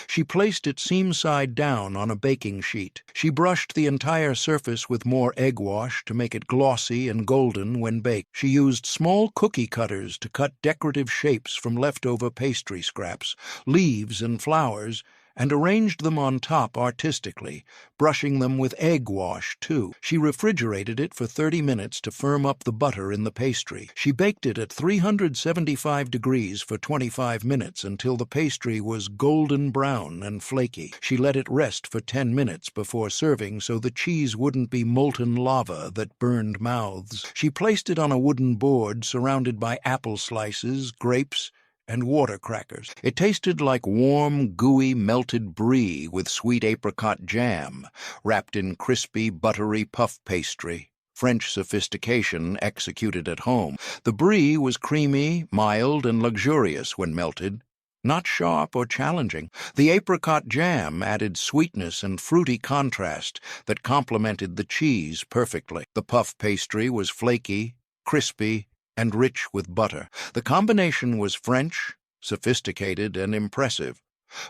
She placed it seam-side down on a baking sheet. She brushed the entire surface with more egg wash to make it glossy and golden when baked. She used small cookie cutters to cut decorative shapes from leftover pastry scraps, leaves and flowers, and arranged them on top artistically, brushing them with egg wash, too. She refrigerated it for 30 minutes to firm up the butter in the pastry. She baked it at 375 degrees for 25 minutes until the pastry was golden brown and flaky. She let it rest for 10 minutes before serving so the cheese wouldn't be molten lava that burned mouths. She placed it on a wooden board surrounded by apple slices, grapes, and water crackers. It tasted like warm, gooey, melted brie with sweet apricot jam, wrapped in crispy, buttery puff pastry. French sophistication executed at home. The brie was creamy, mild, and luxurious when melted, not sharp or challenging. The apricot jam added sweetness and fruity contrast that complemented the cheese perfectly. The puff pastry was flaky, crispy, and rich with butter. The combination was French, sophisticated, and impressive,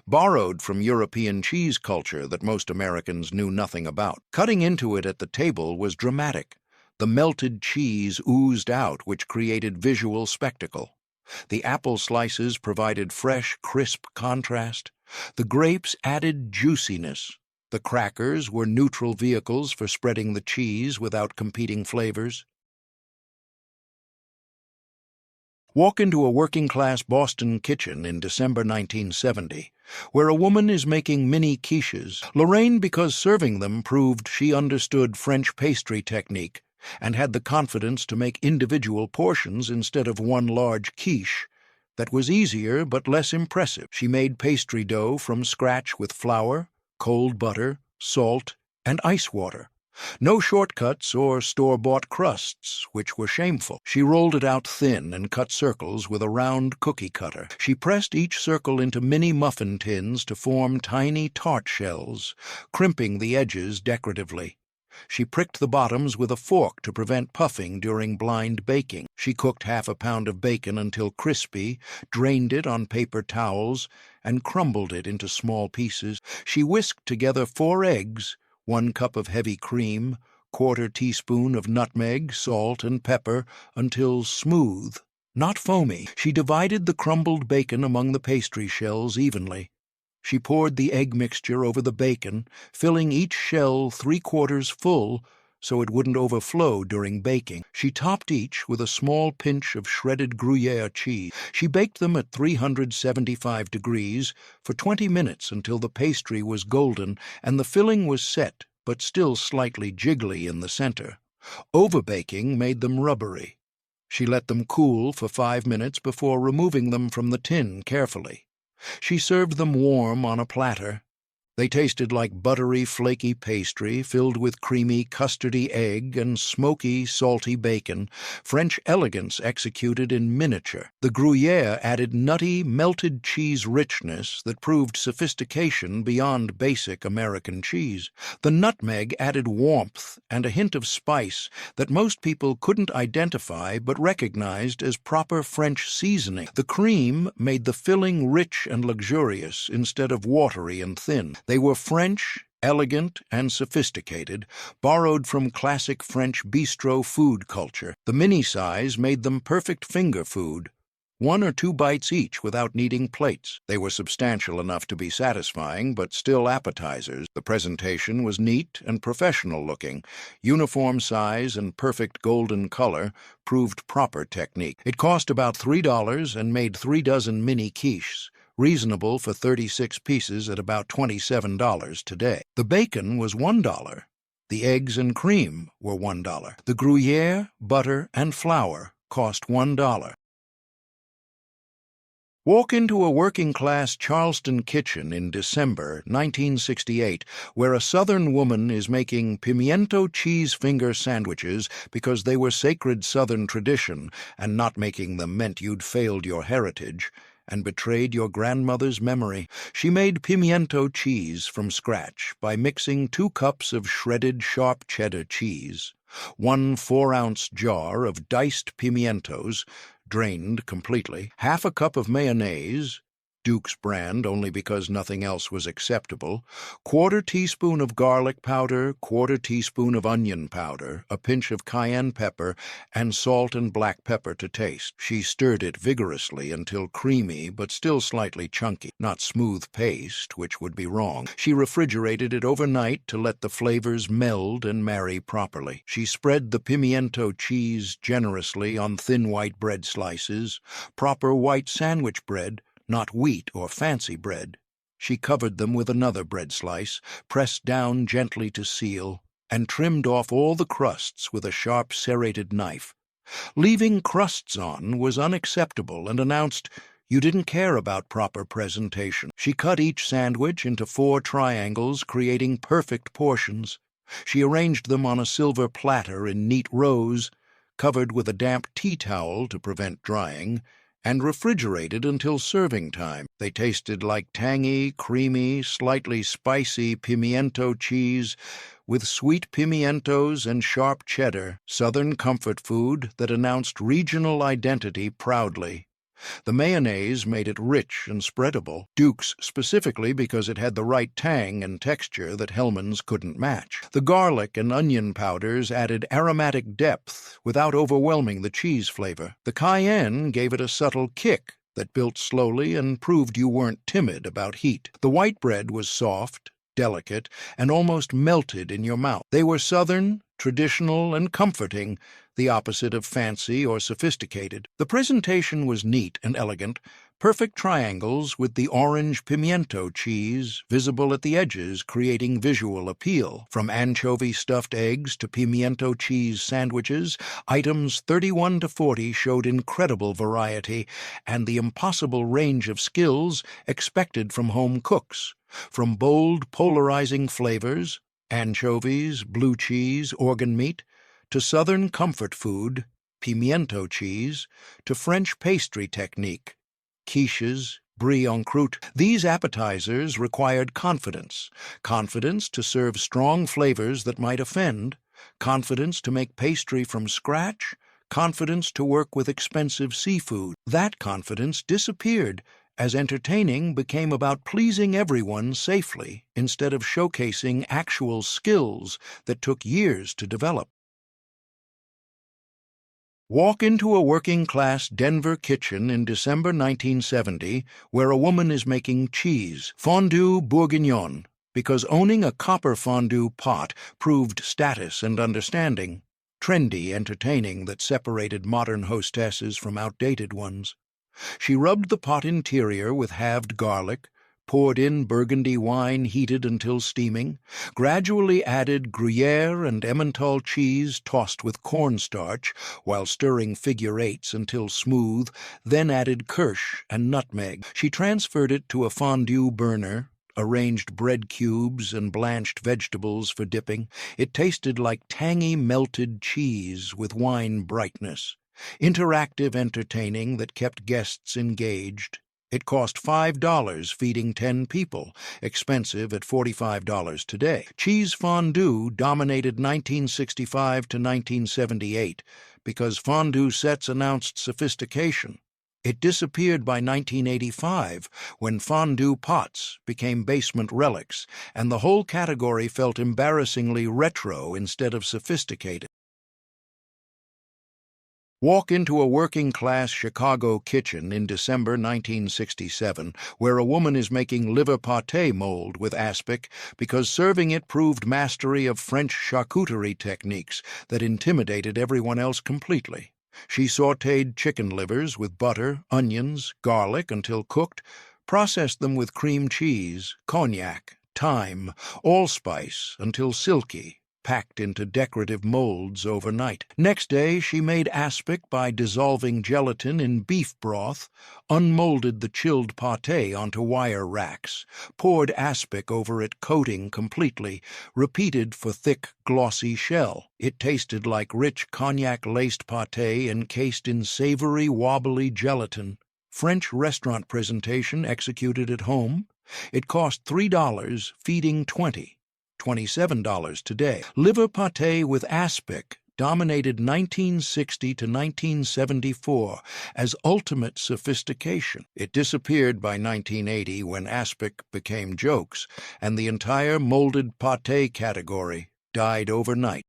borrowed from European cheese culture that most Americans knew nothing about. Cutting into it at the table was dramatic. The melted cheese oozed out, which created visual spectacle. The apple slices provided fresh, crisp contrast. The grapes added juiciness. The crackers were neutral vehicles for spreading the cheese without competing flavors. Walk into a working-class Boston kitchen in December 1970, where a woman is making mini quiches. Lorraine, because serving them proved she understood French pastry technique and had the confidence to make individual portions instead of one large quiche. That was easier but less impressive. She made pastry dough from scratch with flour, cold butter, salt, and ice water. No shortcuts or store-bought crusts, which were shameful. She rolled it out thin and cut circles with a round cookie cutter. She pressed each circle into mini muffin tins to form tiny tart shells, crimping the edges decoratively. She pricked the bottoms with a fork to prevent puffing during blind baking. She cooked 1/2 pound of bacon until crispy, drained it on paper towels, and crumbled it into small pieces. She whisked together 4 eggs, 1 cup of heavy cream, 1/4 teaspoon of nutmeg, salt, and pepper until smooth, not foamy. She divided the crumbled bacon among the pastry shells evenly. She poured the egg mixture over the bacon, filling each shell 3/4 full so it wouldn't overflow during baking. She topped each with a small pinch of shredded Gruyere cheese. She baked them at 375 degrees for 20 minutes until the pastry was golden and the filling was set, but still slightly jiggly in the center. Overbaking made them rubbery. She let them cool for 5 minutes before removing them from the tin carefully. She served them warm on a platter. They tasted like buttery, flaky pastry filled with creamy, custardy egg and smoky, salty bacon, French elegance executed in miniature. The Gruyere added nutty, melted cheese richness that proved sophistication beyond basic American cheese. The nutmeg added warmth and a hint of spice that most people couldn't identify but recognized as proper French seasoning. The cream made the filling rich and luxurious instead of watery and thin. They were French, elegant, and sophisticated, borrowed from classic French bistro food culture. The mini size made them perfect finger food, 1 or 2 bites each without needing plates. They were substantial enough to be satisfying, but still appetizers. The presentation was neat and professional looking. Uniform size and perfect golden color proved proper technique. It cost about $3 and made 3 dozen mini quiches, reasonable for 36 pieces at about $27 today. The bacon was $1. The eggs and cream were $1. The Gruyere, butter, and flour cost $1. Walk into a working-class Charleston kitchen in December 1968, where a Southern woman is making pimiento cheese finger sandwiches because they were sacred Southern tradition, and not making them meant you'd failed your heritage and betrayed your grandmother's memory. She made pimiento cheese from scratch by mixing 2 cups of shredded sharp cheddar cheese, 1 4-ounce jar of diced pimientos, drained completely, half a cup of mayonnaise, Duke's brand only because nothing else was acceptable, 1/4 teaspoon of garlic powder, 1/4 teaspoon of onion powder, a pinch of cayenne pepper, and salt and black pepper to taste. She stirred it vigorously until creamy but still slightly chunky, not smooth paste, which would be wrong. She refrigerated it overnight to let the flavors meld and marry properly. She spread the pimiento cheese generously on thin white bread slices, proper white sandwich bread, not wheat or fancy bread. She covered them with another bread slice, pressed down gently to seal, and trimmed off all the crusts with a sharp serrated knife. Leaving crusts on was unacceptable and announced you didn't care about proper presentation. She cut each sandwich into 4 triangles, creating perfect portions. She arranged them on a silver platter in neat rows, covered with a damp tea towel to prevent drying, and refrigerated until serving time. They tasted like tangy, creamy, slightly spicy pimiento cheese with sweet pimientos and sharp cheddar, Southern comfort food that announced regional identity proudly. The mayonnaise made it rich and spreadable, Duke's specifically because it had the right tang and texture that Hellmann's couldn't match. The garlic and onion powders added aromatic depth without overwhelming the cheese flavor. The cayenne gave it a subtle kick that built slowly and proved you weren't timid about heat. The white bread was soft, delicate, and almost melted in your mouth. They were Southern, traditional, and comforting, the opposite of fancy or sophisticated. The presentation was neat and elegant, perfect triangles with the orange pimiento cheese visible at the edges, creating visual appeal. From anchovy-stuffed eggs to pimiento cheese sandwiches, items 31 to 40 showed incredible variety and the impossible range of skills expected from home cooks. From bold, polarizing flavors, anchovies, blue cheese, organ meat, to Southern comfort food, pimiento cheese, to French pastry technique, quiches, brie en croûte. These appetizers required confidence to serve strong flavors that might offend, confidence to make pastry from scratch, confidence to work with expensive seafood. That confidence disappeared as entertaining became about pleasing everyone safely instead of showcasing actual skills that took years to develop. Walk into a working-class Denver kitchen in December 1970 where a woman is making cheese, Fondue Bourguignonne, because owning a copper fondue pot proved status and understanding, trendy entertaining that separated modern hostesses from outdated ones. She rubbed the pot interior with halved garlic, poured in Burgundy wine heated until steaming, gradually added Gruyere and Emmental cheese tossed with cornstarch while stirring figure eights until smooth, then added kirsch and nutmeg. She transferred it to a fondue burner, arranged bread cubes and blanched vegetables for dipping. It tasted like tangy melted cheese with wine brightness. Interactive entertaining that kept guests engaged. It cost $5 feeding 10 people, expensive at $45 today. Cheese fondue dominated 1965 to 1978 because fondue sets announced sophistication. It disappeared by 1985 when fondue pots became basement relics and the whole category felt embarrassingly retro instead of sophisticated. Walk into a working-class Chicago kitchen in December 1967 where a woman is making liver pate mold with aspic because serving it proved mastery of French charcuterie techniques that intimidated everyone else completely. She sautéed chicken livers with butter, onions, garlic until cooked, processed them with cream cheese, cognac, thyme, allspice until silky, packed into decorative molds overnight. Next day, she made aspic by dissolving gelatin in beef broth, unmolded the chilled pate onto wire racks, poured aspic over it coating completely, repeated for thick, glossy shell. It tasted like rich cognac-laced pate encased in savory, wobbly gelatin. French restaurant presentation executed at home. It cost $3, feeding 20. $27 today. Liver pate with aspic dominated 1960 to 1974 as ultimate sophistication. It disappeared by 1980 when aspic became jokes, and the entire molded pate category died overnight.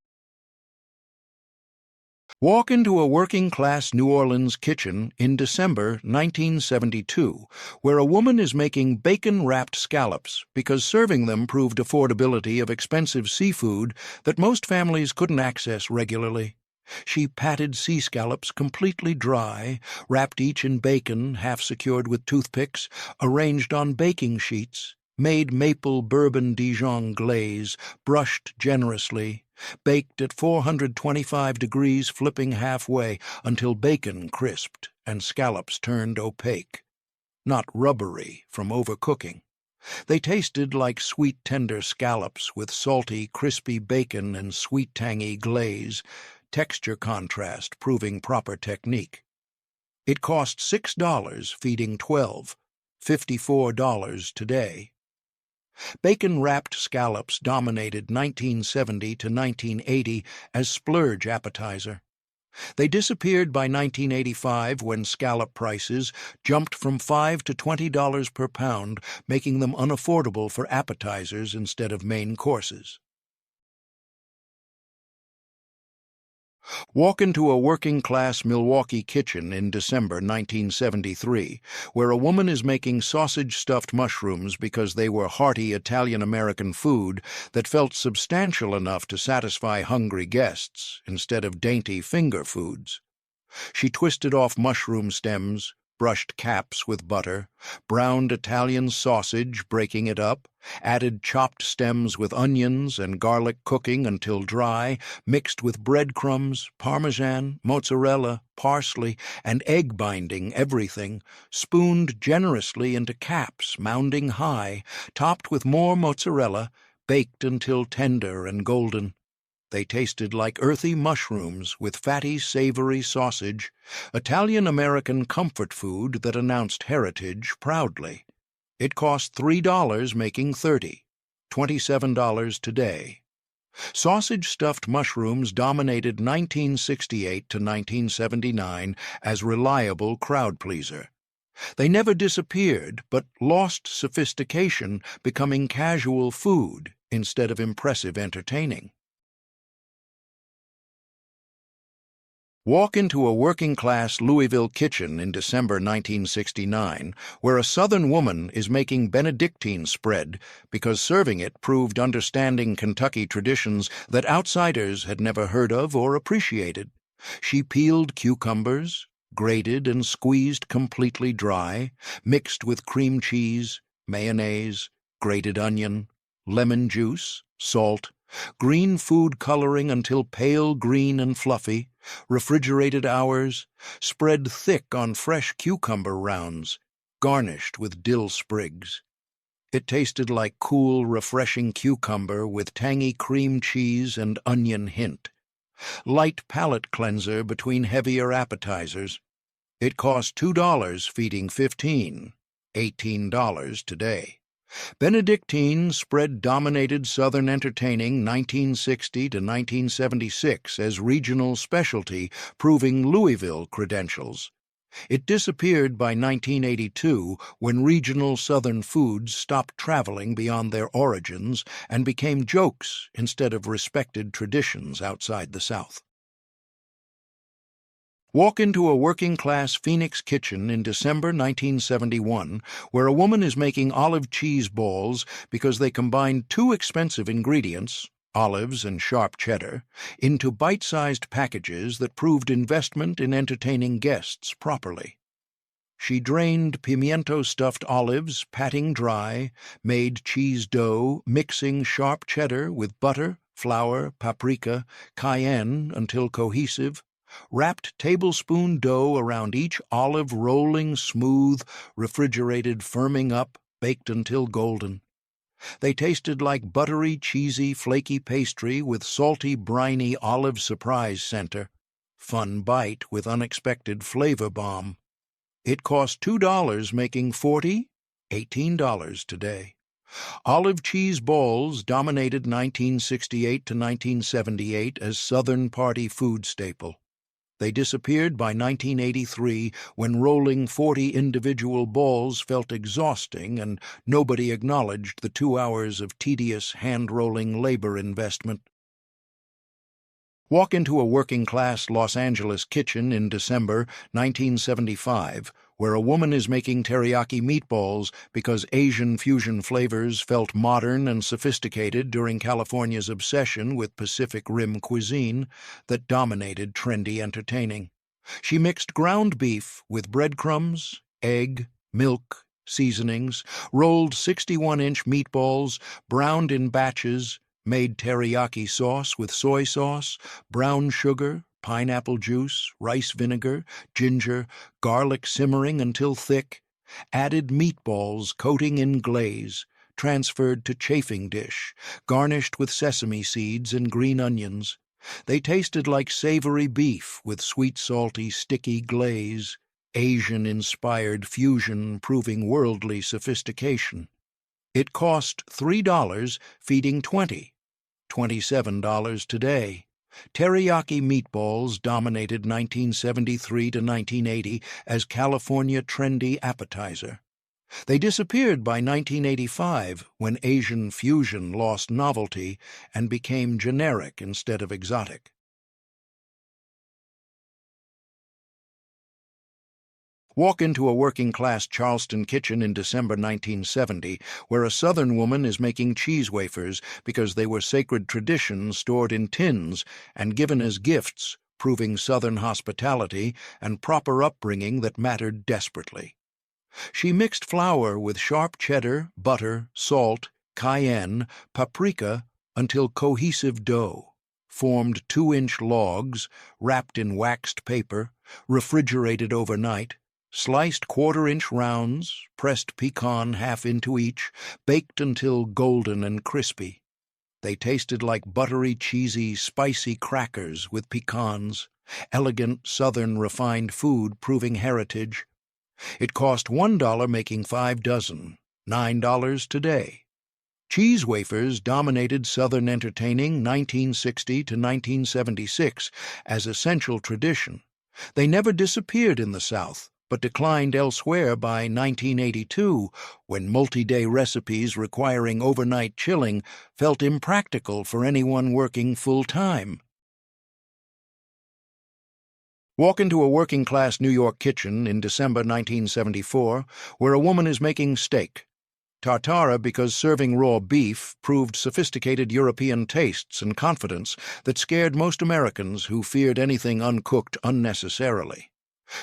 Walk into a working-class New Orleans kitchen in December 1972, where a woman is making bacon-wrapped scallops because serving them proved affordability of expensive seafood that most families couldn't access regularly. She patted sea scallops completely dry, wrapped each in bacon half-secured with toothpicks, arranged on baking sheets, made maple bourbon Dijon glaze, brushed generously, baked at 425 degrees flipping halfway until bacon crisped and scallops turned opaque, not rubbery from overcooking. They tasted like sweet tender scallops with salty, crispy bacon and sweet tangy glaze, texture contrast proving proper technique. It cost $6 feeding 12, $54 today. Bacon-wrapped scallops dominated 1970 to 1980 as splurge appetizer. They disappeared by 1985 when scallop prices jumped from $5 to $20 per pound, making them unaffordable for appetizers instead of main courses. Walk into a working-class Milwaukee kitchen in December 1973, where a woman is making sausage-stuffed mushrooms because they were hearty Italian-American food that felt substantial enough to satisfy hungry guests instead of dainty finger foods. She twisted off mushroom stems, brushed caps with butter, browned Italian sausage, breaking it up, added chopped stems with onions and garlic cooking until dry, mixed with breadcrumbs, parmesan, mozzarella, parsley, and egg binding everything, spooned generously into caps, mounding high, topped with more mozzarella, baked until tender and golden. They tasted like earthy mushrooms with fatty, savory sausage, Italian-American comfort food that announced heritage proudly. It cost $3 making 30, $27 today. Sausage-stuffed mushrooms dominated 1968 to 1979 as reliable crowd-pleaser. They never disappeared, but lost sophistication, becoming casual food instead of impressive entertaining. Walk into a working-class Louisville kitchen in December 1969, where a Southern woman is making Benedictine spread because serving it proved understanding Kentucky traditions that outsiders had never heard of or appreciated. She peeled cucumbers, grated and squeezed completely dry, mixed with cream cheese, mayonnaise, grated onion, lemon juice, salt, green food coloring until pale green and fluffy, refrigerated hours, spread thick on fresh cucumber rounds, garnished with dill sprigs. It tasted like cool, refreshing cucumber with tangy cream cheese and onion hint. Light palate cleanser between heavier appetizers. It cost $2 feeding 15, $18 today. Benedictine spread dominated Southern entertaining 1960 to 1976 as regional specialty, proving Louisville credentials. It disappeared by 1982 when regional Southern foods stopped traveling beyond their origins and became jokes instead of respected traditions outside the South. Walk into a working-class Phoenix kitchen in December 1971 where a woman is making olive cheese balls because they combined two expensive ingredients, olives and sharp cheddar, into bite-sized packages that proved investment in entertaining guests properly. She drained pimiento-stuffed olives, patting dry, made cheese dough, mixing sharp cheddar with butter, flour, paprika, cayenne until cohesive, wrapped tablespoon dough around each olive, rolling smooth, refrigerated, firming up, baked until golden. They tasted like buttery, cheesy, flaky pastry with salty, briny olive surprise center. Fun bite with unexpected flavor bomb. It cost $2 making 40, $18 today. Olive cheese balls dominated 1968 to 1978 as Southern party food staple. They disappeared by 1983 when rolling 40 individual balls felt exhausting and nobody acknowledged the 2 hours of tedious hand-rolling labor investment. Walk into a working-class Los Angeles kitchen in December 1975 where a woman is making teriyaki meatballs because Asian fusion flavors felt modern and sophisticated during California's obsession with Pacific Rim cuisine that dominated trendy entertaining. She mixed ground beef with breadcrumbs, egg, milk, seasonings, rolled 61-inch meatballs, browned in batches, made teriyaki sauce with soy sauce, brown sugar, pineapple juice, rice vinegar, ginger, garlic simmering until thick, added meatballs coating in glaze, transferred to chafing dish, garnished with sesame seeds and green onions. They tasted like savory beef with sweet, salty, sticky glaze, Asian-inspired fusion proving worldly sophistication. It cost $3 feeding 20, $27 today. Teriyaki meatballs dominated 1973 to 1980 as California trendy appetizer. They disappeared by 1985 when Asian fusion lost novelty and became generic instead of exotic. Walk into a working-class Charleston kitchen in December 1970 where a Southern woman is making cheese wafers because they were sacred traditions stored in tins and given as gifts, proving Southern hospitality and proper upbringing that mattered desperately. She mixed flour with sharp cheddar, butter, salt, cayenne, paprika until cohesive dough, formed 2-inch logs, wrapped in waxed paper, refrigerated overnight, sliced 1/4-inch rounds, pressed pecan half into each, baked until golden and crispy. They tasted like buttery, cheesy, spicy crackers with pecans, elegant Southern refined food proving heritage. It cost $1 making 5 dozen, $9 today. Cheese wafers dominated Southern entertaining 1960 to 1976 as essential tradition. They never disappeared in the South, but declined elsewhere by 1982 when multi-day recipes requiring overnight chilling felt impractical for anyone working full-time. Walk into a working-class New York kitchen in December 1974 where a woman is making steak. Tartare because serving raw beef proved sophisticated European tastes and confidence that scared most Americans who feared anything uncooked unnecessarily.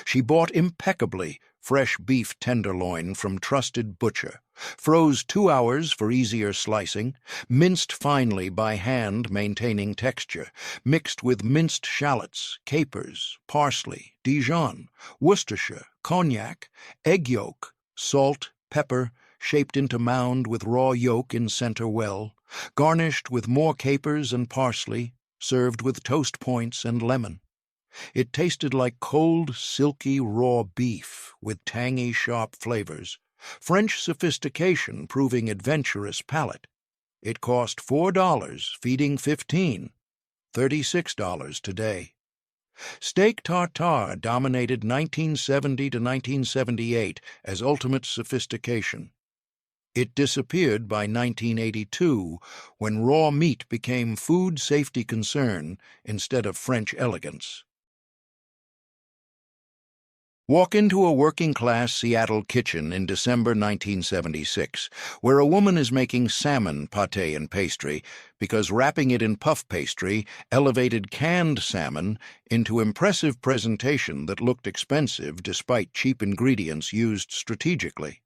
She bought impeccably fresh beef tenderloin from trusted butcher, froze 2 hours for easier slicing, minced finely by hand maintaining texture, mixed with minced shallots, capers, parsley, Dijon, Worcestershire, cognac, egg yolk, salt, pepper, shaped into mound with raw yolk in center well, garnished with more capers and parsley, served with toast points and lemon. It tasted like cold, silky, raw beef with tangy, sharp flavors, French sophistication proving adventurous palate. It cost $4, feeding 15, $36 today. Steak tartare dominated 1970 to 1978 as ultimate sophistication. It disappeared by 1982 when raw meat became food safety concern instead of French elegance. Walk into a working-class Seattle kitchen in December 1976, where a woman is making salmon pate and pastry because wrapping it in puff pastry elevated canned salmon into impressive presentation that looked expensive despite cheap ingredients used strategically.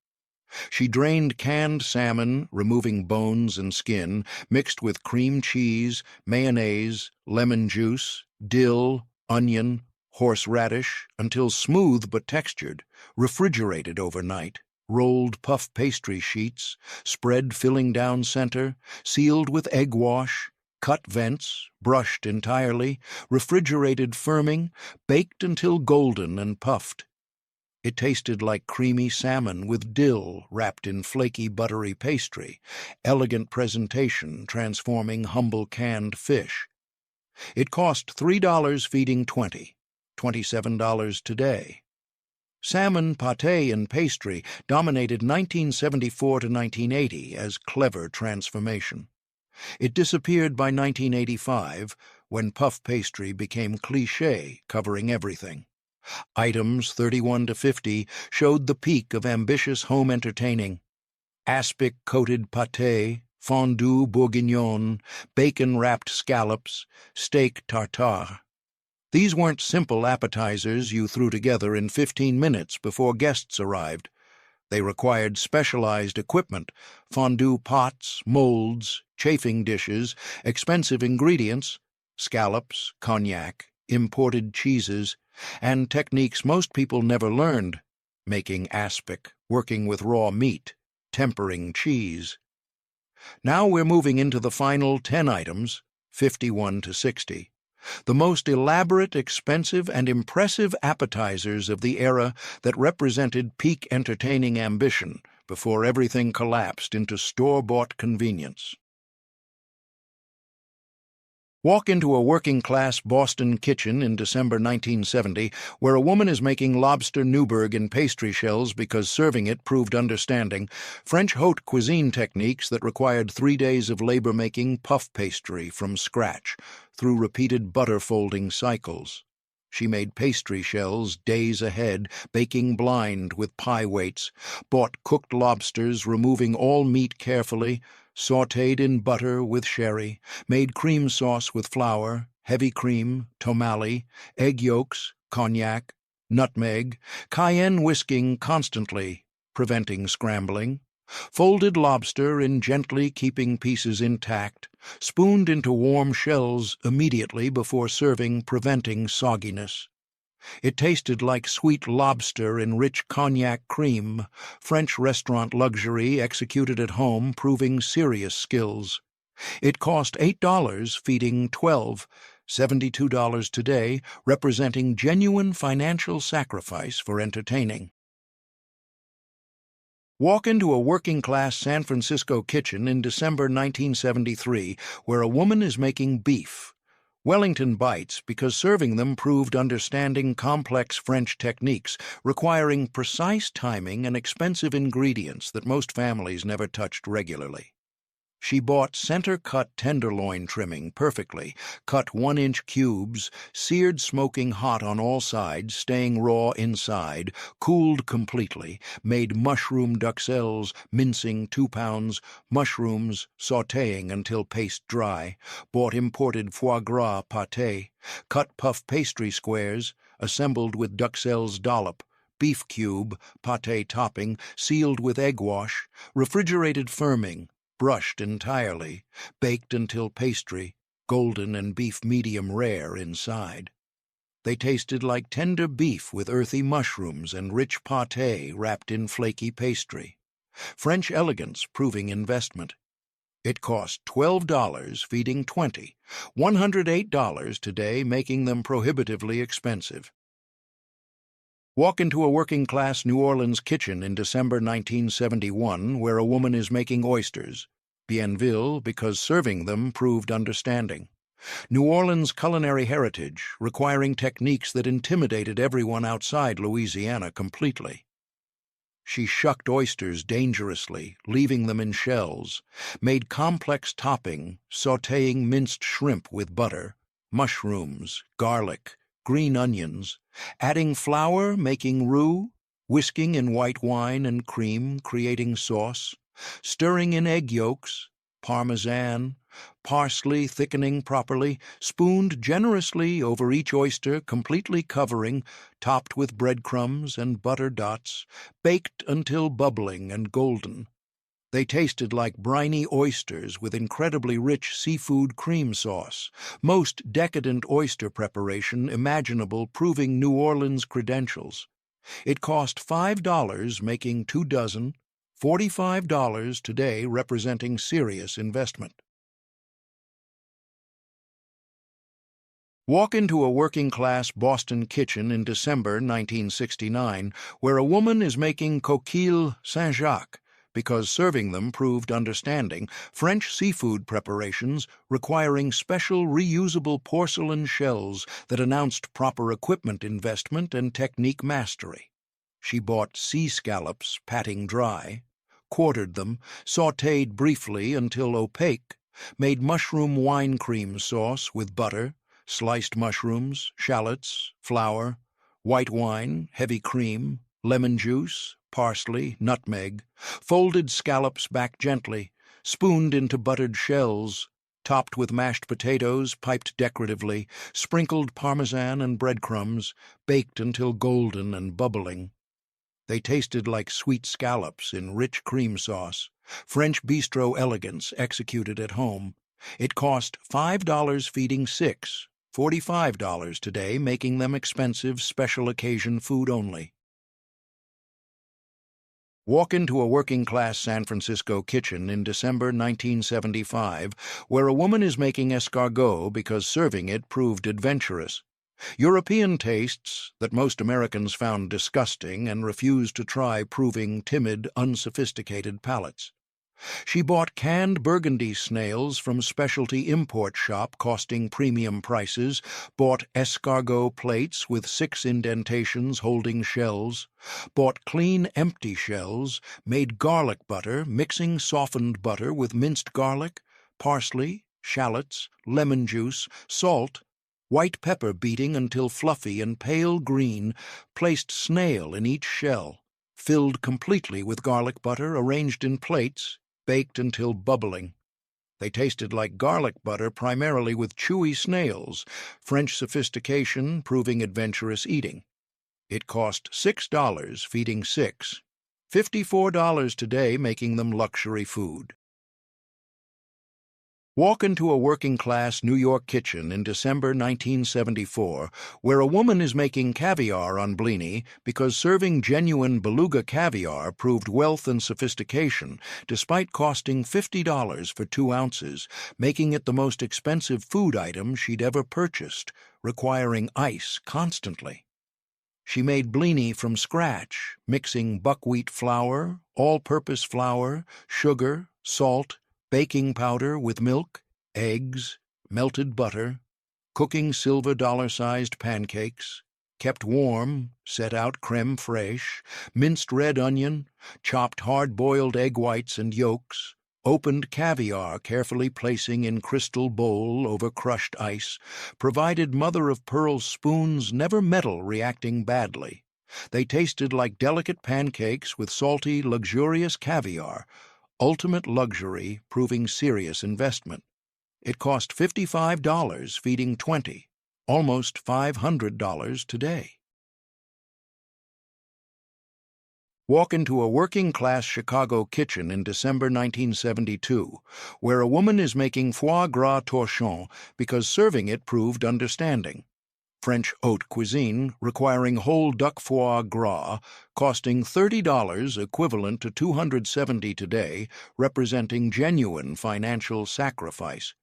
She drained canned salmon, removing bones and skin, mixed with cream cheese, mayonnaise, lemon juice, dill, onion, horseradish, until smooth but textured, refrigerated overnight, rolled puff pastry sheets, spread filling down center, sealed with egg wash, cut vents, brushed entirely, refrigerated firming, baked until golden and puffed. It tasted like creamy salmon with dill wrapped in flaky buttery pastry, elegant presentation transforming humble canned fish. It cost $3 feeding 20. $27 today. Salmon pate and pastry dominated 1974 to 1980 as clever transformation. It disappeared by 1985 when puff pastry became cliché, covering everything. Items 31 to 50 showed the peak of ambitious home entertaining. Aspic-coated pate, fondue bourguignonne, bacon-wrapped scallops, steak tartare. These weren't simple appetizers you threw together in 15 minutes before guests arrived. They required specialized equipment, fondue pots, molds, chafing dishes, expensive ingredients, scallops, cognac, imported cheeses, and techniques most people never learned, making aspic, working with raw meat, tempering cheese. Now we're moving into the final 10 items, 51 to 60. The most elaborate, expensive, and impressive appetizers of the era that represented peak entertaining ambition before everything collapsed into store-bought convenience. Walk into a working-class Boston kitchen in December 1970 where a woman is making Lobster Newburg in pastry shells because serving it proved understanding, French haute cuisine techniques that required 3 days of labor making puff pastry from scratch through repeated butter folding cycles. She made pastry shells days ahead, baking blind with pie weights, bought cooked lobsters, removing all meat carefully, sautéed in butter with sherry, made cream sauce with flour, heavy cream, tomale, egg yolks, cognac, nutmeg, cayenne whisking constantly, preventing scrambling, folded lobster in gently keeping pieces intact, spooned into warm shells immediately before serving, preventing sogginess. It tasted like sweet lobster in rich cognac cream, French restaurant luxury executed at home, proving serious skills. It cost $8, feeding 12, $72 today, representing genuine financial sacrifice for entertaining. Walk into a working-class San Francisco kitchen in December 1973 where a woman is making beef. Wellington bites because serving them proved understanding complex French techniques requiring precise timing and expensive ingredients that most families never touched regularly. She bought center-cut tenderloin trimming perfectly, cut 1-inch cubes, seared smoking hot on all sides, staying raw inside, cooled completely, made mushroom duxelles, mincing 2 pounds, mushrooms, sautéing until paste dry, bought imported foie gras pate, cut puff pastry squares, assembled with duxelles dollop, beef cube, pate topping, sealed with egg wash, refrigerated firming, brushed entirely, baked until pastry, golden and beef medium rare inside. They tasted like tender beef with earthy mushrooms and rich pate wrapped in flaky pastry. French elegance proving investment. It cost $12, feeding 20, $108 today, making them prohibitively expensive. Walk into a working-class New Orleans kitchen in December 1971 where a woman is making oysters. Bienville, because serving them proved understanding. New Orleans culinary heritage, requiring techniques that intimidated everyone outside Louisiana completely. She shucked oysters dangerously, leaving them in shells, made complex topping, sautéing minced shrimp with butter, mushrooms, garlic, green onions, adding flour, making roux, whisking in white wine and cream, creating sauce, stirring in egg yolks, parmesan, parsley thickening properly, spooned generously over each oyster, completely covering, topped with breadcrumbs and butter dots, baked until bubbling and golden. They tasted like briny oysters with incredibly rich seafood cream sauce, most decadent oyster preparation imaginable, proving New Orleans credentials. It cost $5, making 2 dozen, $45 today, representing serious investment. Walk into a working-class Boston kitchen in December 1969 where a woman is making coquilles Saint-Jacques, because serving them proved understanding, French seafood preparations requiring special reusable porcelain shells that announced proper equipment investment and technique mastery. She bought sea scallops, patting dry, quartered them, sautéed briefly until opaque, made mushroom wine cream sauce with butter, sliced mushrooms, shallots, flour, white wine, heavy cream, lemon juice, parsley, nutmeg, folded scallops back gently, spooned into buttered shells, topped with mashed potatoes, piped decoratively, sprinkled parmesan and breadcrumbs, baked until golden and bubbling. They tasted like sweet scallops in rich cream sauce, French bistro elegance executed at home. It cost $5 feeding 6, $45 today, making them expensive special occasion food only. Walk into a working-class San Francisco kitchen in December 1975 where a woman is making escargot because serving it proved adventurous. European tastes that most Americans found disgusting and refused to try, proving timid, unsophisticated palates. She bought canned burgundy snails from specialty import shop costing premium prices, bought escargot plates with 6 indentations holding shells, bought clean empty shells, made garlic butter, mixing softened butter with minced garlic, parsley, shallots, lemon juice, salt, white pepper beating until fluffy and pale green, placed snail in each shell, filled completely with garlic butter, arranged in plates, baked until bubbling. They tasted like garlic butter, primarily with chewy snails, French sophistication proving adventurous eating. It cost $6, feeding 6, $54 today, making them luxury food. Walk into a working-class New York kitchen in December 1974 where a woman is making caviar on blini because serving genuine beluga caviar proved wealth and sophistication despite costing $50 for 2 ounces, making it the most expensive food item she'd ever purchased, requiring ice constantly. She made blini from scratch, mixing buckwheat flour, all-purpose flour, sugar, salt, baking powder with milk, eggs, melted butter, cooking silver dollar-sized pancakes, kept warm, set out crème fraîche, minced red onion, chopped hard-boiled egg whites and yolks, Opened caviar carefully placing in crystal bowl over crushed ice, provided mother-of-pearl spoons never metal reacting badly. They tasted like delicate pancakes with salty, luxurious caviar, ultimate luxury proving serious investment. It cost $55 feeding 20, almost $500 today. Walk into a working-class Chicago kitchen in December 1972, where a woman is making foie gras torchon because serving it proved understanding. French haute cuisine requiring whole duck foie gras, costing $30 equivalent to $270 today, representing genuine financial sacrifice.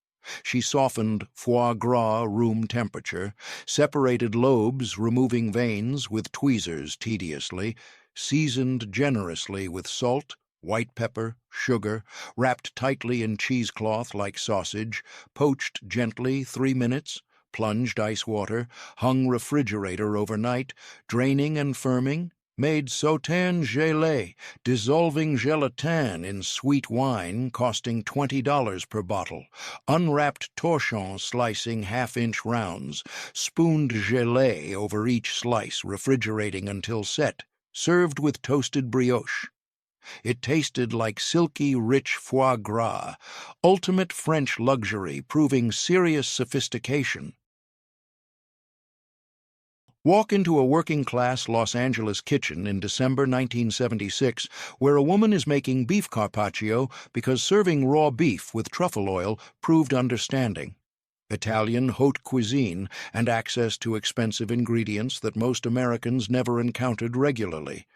She softened foie gras room temperature, separated lobes removing veins with tweezers tediously, seasoned generously with salt, white pepper, sugar, wrapped tightly in cheesecloth like sausage, poached gently 3 minutes, plunged ice water, hung refrigerator overnight, draining and firming, made sauterne gelée, dissolving gelatin in sweet wine costing $20 per bottle, unwrapped torchon slicing half-inch rounds, spooned gelée over each slice, refrigerating until set, served with toasted brioche. It tasted like silky, rich foie gras, ultimate French luxury proving serious sophistication. Walk into a working-class Los Angeles kitchen in December 1976 where a woman is making beef carpaccio because serving raw beef with truffle oil proved understanding. Italian haute cuisine and access to expensive ingredients that most Americans never encountered regularly.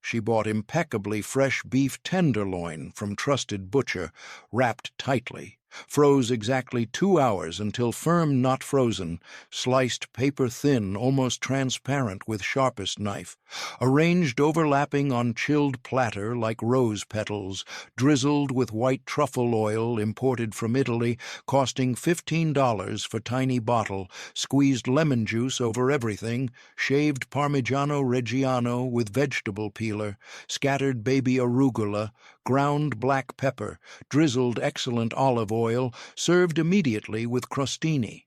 She bought impeccably fresh beef tenderloin from trusted butcher, wrapped tightly, froze exactly 2 hours until firm not frozen, sliced paper-thin, almost transparent with sharpest knife, arranged overlapping on chilled platter like rose petals, drizzled with white truffle oil imported from Italy, costing $15 for tiny bottle, squeezed lemon juice over everything, shaved Parmigiano Reggiano with vegetable peeler, scattered baby arugula, ground black pepper, drizzled excellent olive oil, served immediately with crostini.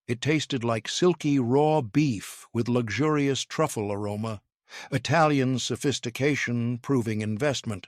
It tasted like silky raw beef with luxurious truffle aroma, Italian sophistication proving investment.